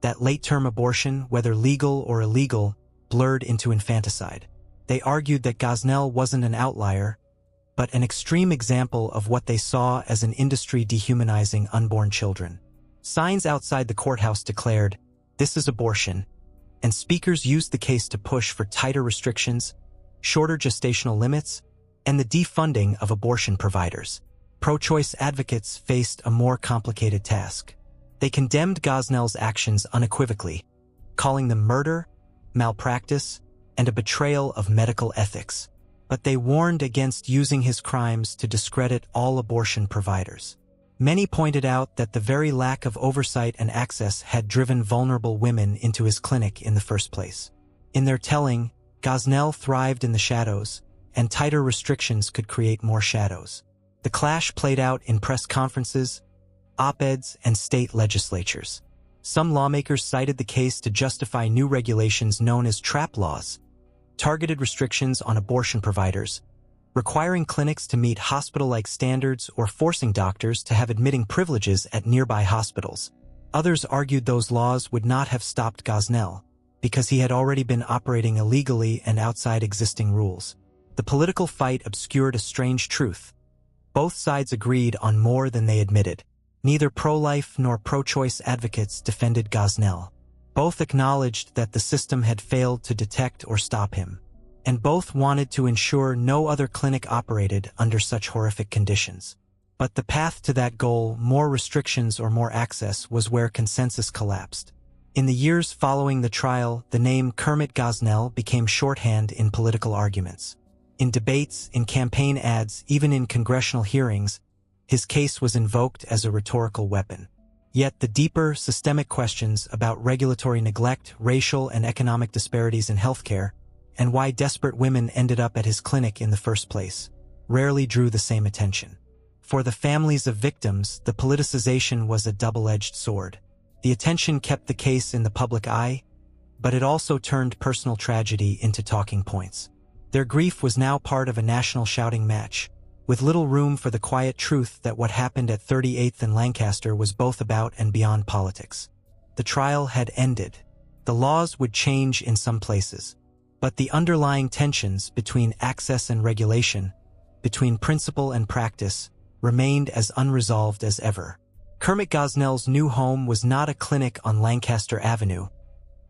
That late-term abortion, whether legal or illegal, blurred into infanticide. They argued that Gosnell wasn't an outlier, but an extreme example of what they saw as an industry dehumanizing unborn children. Signs outside the courthouse declared, "This is abortion," and speakers used the case to push for tighter restrictions, shorter gestational limits, and the defunding of abortion providers. Pro-choice advocates faced a more complicated task. They condemned Gosnell's actions unequivocally, calling them murder, malpractice, and a betrayal of medical ethics. But they warned against using his crimes to discredit all abortion providers. Many pointed out that the very lack of oversight and access had driven vulnerable women into his clinic in the first place. In their telling, Gosnell thrived in the shadows, and tighter restrictions could create more shadows. The clash played out in press conferences, op-eds, and state legislatures. Some lawmakers cited the case to justify new regulations known as trap laws, targeted restrictions on abortion providers, requiring clinics to meet hospital-like standards or forcing doctors to have admitting privileges at nearby hospitals. Others argued those laws would not have stopped Gosnell, because he had already been operating illegally and outside existing rules. The political fight obscured a strange truth. Both sides agreed on more than they admitted. Neither pro-life nor pro-choice advocates defended Gosnell. Both acknowledged that the system had failed to detect or stop him, and both wanted to ensure no other clinic operated under such horrific conditions. But the path to that goal, more restrictions or more access, was where consensus collapsed. In the years following the trial, the name Kermit Gosnell became shorthand in political arguments. In debates, in campaign ads, even in congressional hearings, his case was invoked as a rhetorical weapon. Yet the deeper, systemic questions about regulatory neglect, racial and economic disparities in healthcare, and why desperate women ended up at his clinic in the first place, rarely drew the same attention. For the families of victims, the politicization was a double-edged sword. The attention kept the case in the public eye, but it also turned personal tragedy into talking points. Their grief was now part of a national shouting match, with little room for the quiet truth that what happened at 38th and Lancaster was both about and beyond politics. The trial had ended. The laws would change in some places, but the underlying tensions between access and regulation, between principle and practice, remained as unresolved as ever. Kermit Gosnell's new home was not a clinic on Lancaster Avenue,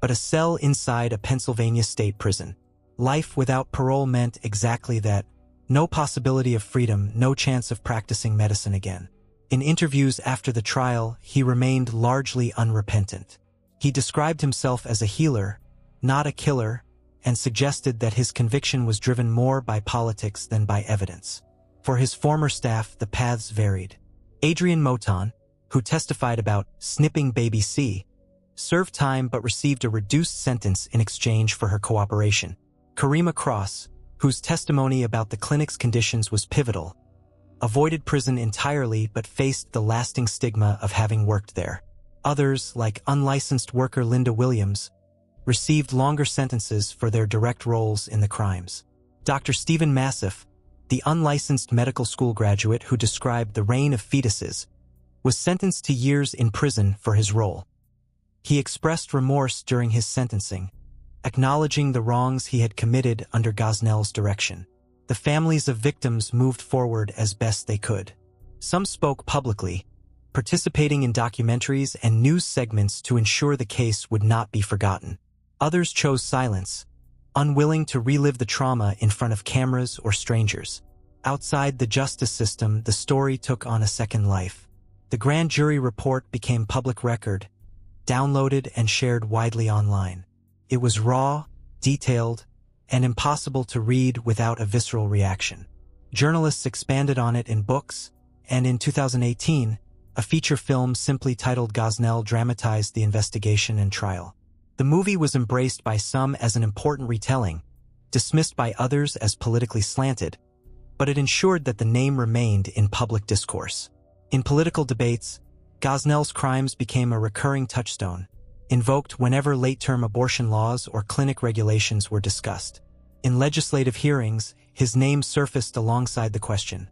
but a cell inside a Pennsylvania state prison. Life without parole meant exactly that. No possibility of freedom, no chance of practicing medicine again. In interviews after the trial, he remained largely unrepentant. He described himself as a healer, not a killer, and suggested that his conviction was driven more by politics than by evidence. For his former staff, the paths varied. Adrienne Moton, who testified about snipping baby C, served time but received a reduced sentence in exchange for her cooperation. Karima Cross, whose testimony about the clinic's conditions was pivotal, avoided prison entirely but faced the lasting stigma of having worked there. Others, like unlicensed worker Linda Williams, received longer sentences for their direct roles in the crimes. Dr. Stephen Massif, the unlicensed medical school graduate who described the reign of fetuses, was sentenced to years in prison for his role. He expressed remorse during his sentencing, acknowledging the wrongs he had committed under Gosnell's direction. The families of victims moved forward as best they could. Some spoke publicly, participating in documentaries and news segments to ensure the case would not be forgotten. Others chose silence, unwilling to relive the trauma in front of cameras or strangers. Outside the justice system, the story took on a second life. The grand jury report became public record, downloaded and shared widely online. It was raw, detailed, and impossible to read without a visceral reaction. Journalists expanded on it in books, and in 2018, a feature film simply titled Gosnell dramatized the investigation and trial. The movie was embraced by some as an important retelling, dismissed by others as politically slanted, but it ensured that the name remained in public discourse. In political debates, Gosnell's crimes became a recurring touchstone, invoked whenever late-term abortion laws or clinic regulations were discussed. In legislative hearings, his name surfaced alongside the question,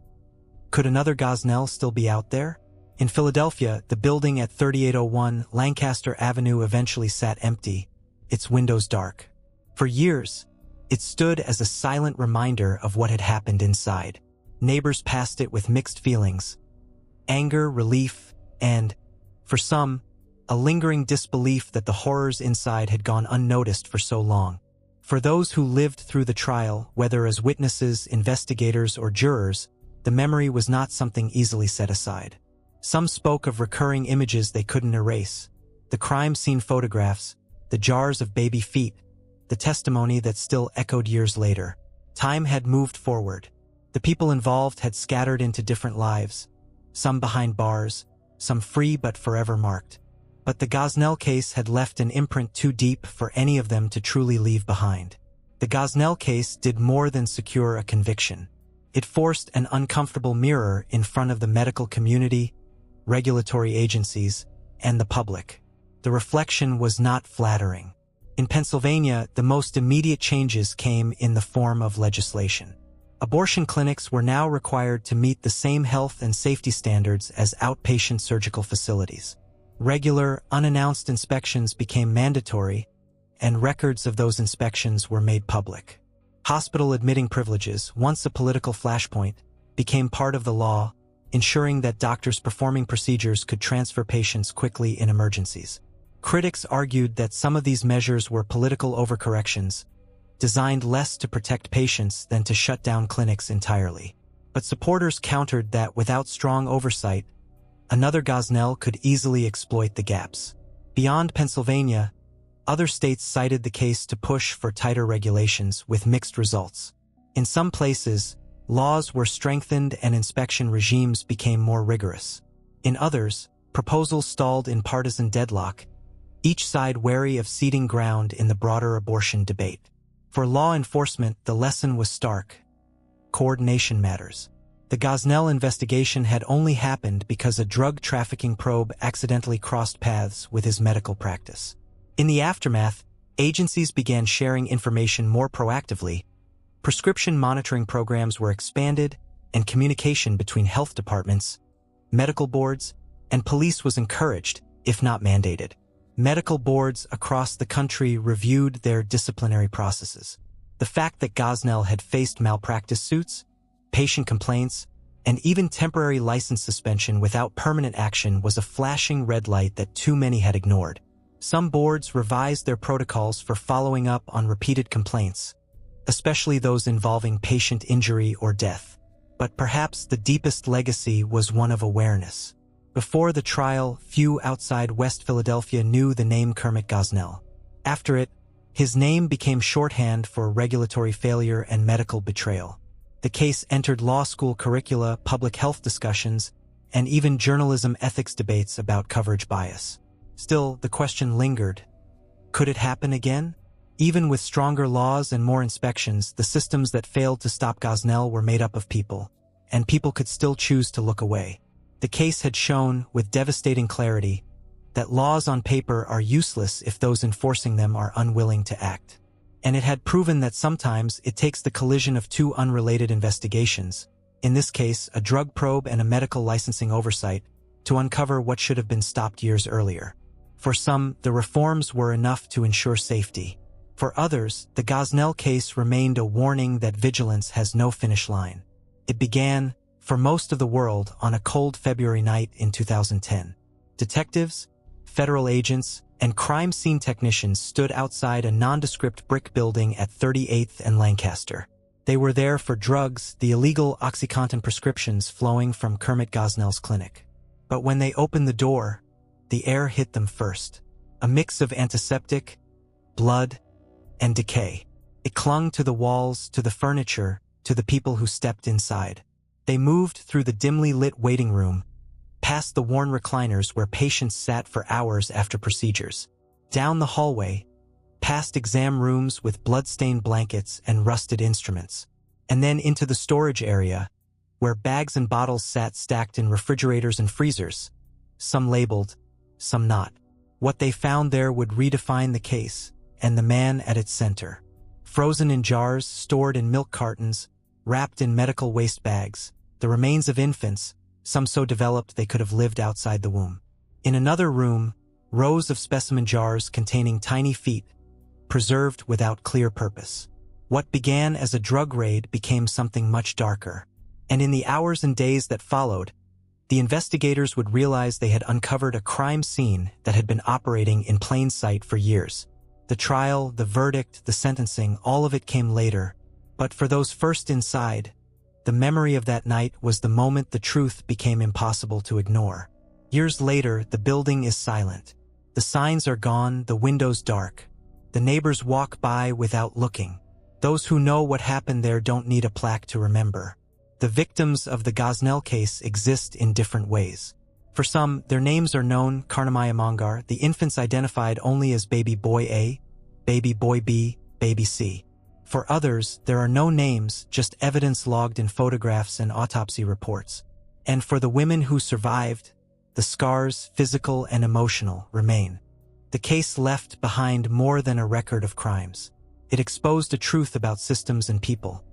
could another Gosnell still be out there? In Philadelphia, the building at 3801 Lancaster Avenue eventually sat empty, its windows dark. For years, it stood as a silent reminder of what had happened inside. Neighbors passed it with mixed feelings, anger, relief, and, for some, a lingering disbelief that the horrors inside had gone unnoticed for so long. For those who lived through the trial, whether as witnesses, investigators, or jurors, the memory was not something easily set aside. Some spoke of recurring images they couldn't erase, the crime scene photographs, the jars of baby feet, the testimony that still echoed years later. Time had moved forward. The people involved had scattered into different lives, some behind bars, some free but forever marked. But the Gosnell case had left an imprint too deep for any of them to truly leave behind. The Gosnell case did more than secure a conviction. It forced an uncomfortable mirror in front of the medical community, regulatory agencies, and the public. The reflection was not flattering. In Pennsylvania, the most immediate changes came in the form of legislation. Abortion clinics were now required to meet the same health and safety standards as outpatient surgical facilities. Regular, unannounced inspections became mandatory, and records of those inspections were made public. Hospital admitting privileges, once a political flashpoint, became part of the law, ensuring that doctors performing procedures could transfer patients quickly in emergencies. Critics argued that some of these measures were political overcorrections, designed less to protect patients than to shut down clinics entirely. But supporters countered that without strong oversight, another Gosnell could easily exploit the gaps. Beyond Pennsylvania, other states cited the case to push for tighter regulations with mixed results. In some places, laws were strengthened and inspection regimes became more rigorous. In others, proposals stalled in partisan deadlock, each side wary of ceding ground in the broader abortion debate. For law enforcement, the lesson was stark. Coordination matters. The Gosnell investigation had only happened because a drug trafficking probe accidentally crossed paths with his medical practice. In the aftermath, agencies began sharing information more proactively. Prescription monitoring programs were expanded, and communication between health departments, medical boards, and police was encouraged, if not mandated. Medical boards across the country reviewed their disciplinary processes. The fact that Gosnell had faced malpractice suits, patient complaints, and even temporary license suspension without permanent action was a flashing red light that too many had ignored. Some boards revised their protocols for following up on repeated complaints, especially those involving patient injury or death. But perhaps the deepest legacy was one of awareness. Before the trial, few outside West Philadelphia knew the name Kermit Gosnell. After it, his name became shorthand for regulatory failure and medical betrayal. The case entered law school curricula, public health discussions, and even journalism ethics debates about coverage bias. Still, the question lingered. Could it happen again? Even with stronger laws and more inspections, the systems that failed to stop Gosnell were made up of people, and people could still choose to look away. The case had shown, with devastating clarity, that laws on paper are useless if those enforcing them are unwilling to act. And it had proven that sometimes it takes the collision of two unrelated investigations, in this case a drug probe and a medical licensing oversight, to uncover what should have been stopped years earlier. For some, the reforms were enough to ensure safety. For others, the Gosnell case remained a warning that vigilance has no finish line. It began, for most of the world, on a cold February night in 2010. Detectives, federal agents, and crime scene technicians stood outside a nondescript brick building at 38th and Lancaster. They were there for drugs, the illegal OxyContin prescriptions flowing from Kermit Gosnell's clinic. But when they opened the door, the air hit them first. A mix of antiseptic, blood, and decay. It clung to the walls, to the furniture, to the people who stepped inside. They moved through the dimly lit waiting room, past the worn recliners where patients sat for hours after procedures, down the hallway, past exam rooms with blood-stained blankets and rusted instruments, and then into the storage area, where bags and bottles sat stacked in refrigerators and freezers, some labeled, some not. What they found there would redefine the case, and the man at its center. Frozen in jars, stored in milk cartons, wrapped in medical waste bags, the remains of infants, some so developed they could have lived outside the womb. In another room, rows of specimen jars containing tiny feet, preserved without clear purpose. What began as a drug raid became something much darker. And in the hours and days that followed, The investigators would realize they had uncovered a crime scene that had been operating in plain sight for years. The trial, the verdict, the sentencing, all of it came later. But for those first inside, the memory of that night was the moment the truth became impossible to ignore. Years later, the building is silent. The signs are gone, the windows dark. The neighbors walk by without looking. Those who know what happened there don't need a plaque to remember. The victims of the Gosnell case exist in different ways. For some, their names are known: Karnamaya Mongar, the infants identified only as baby boy A, baby boy B, baby C. For others, there are no names, just evidence logged in photographs and autopsy reports. And for the women who survived, the scars, physical and emotional, remain. The case left behind more than a record of crimes. It exposed a truth about systems and people.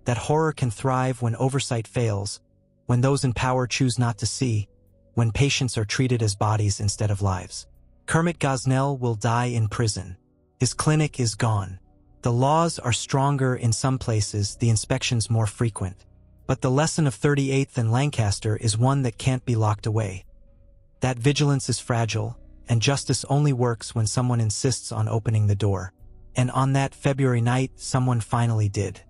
That horror can thrive when oversight fails, when those in power choose not to see, when patients are treated as bodies instead of lives. Kermit Gosnell will die in prison. His clinic is gone. The laws are stronger in some places, the inspections more frequent. But the lesson of 38th and Lancaster is one that can't be locked away. That vigilance is fragile, and justice only works when someone insists on opening the door. And on that February night, someone finally did.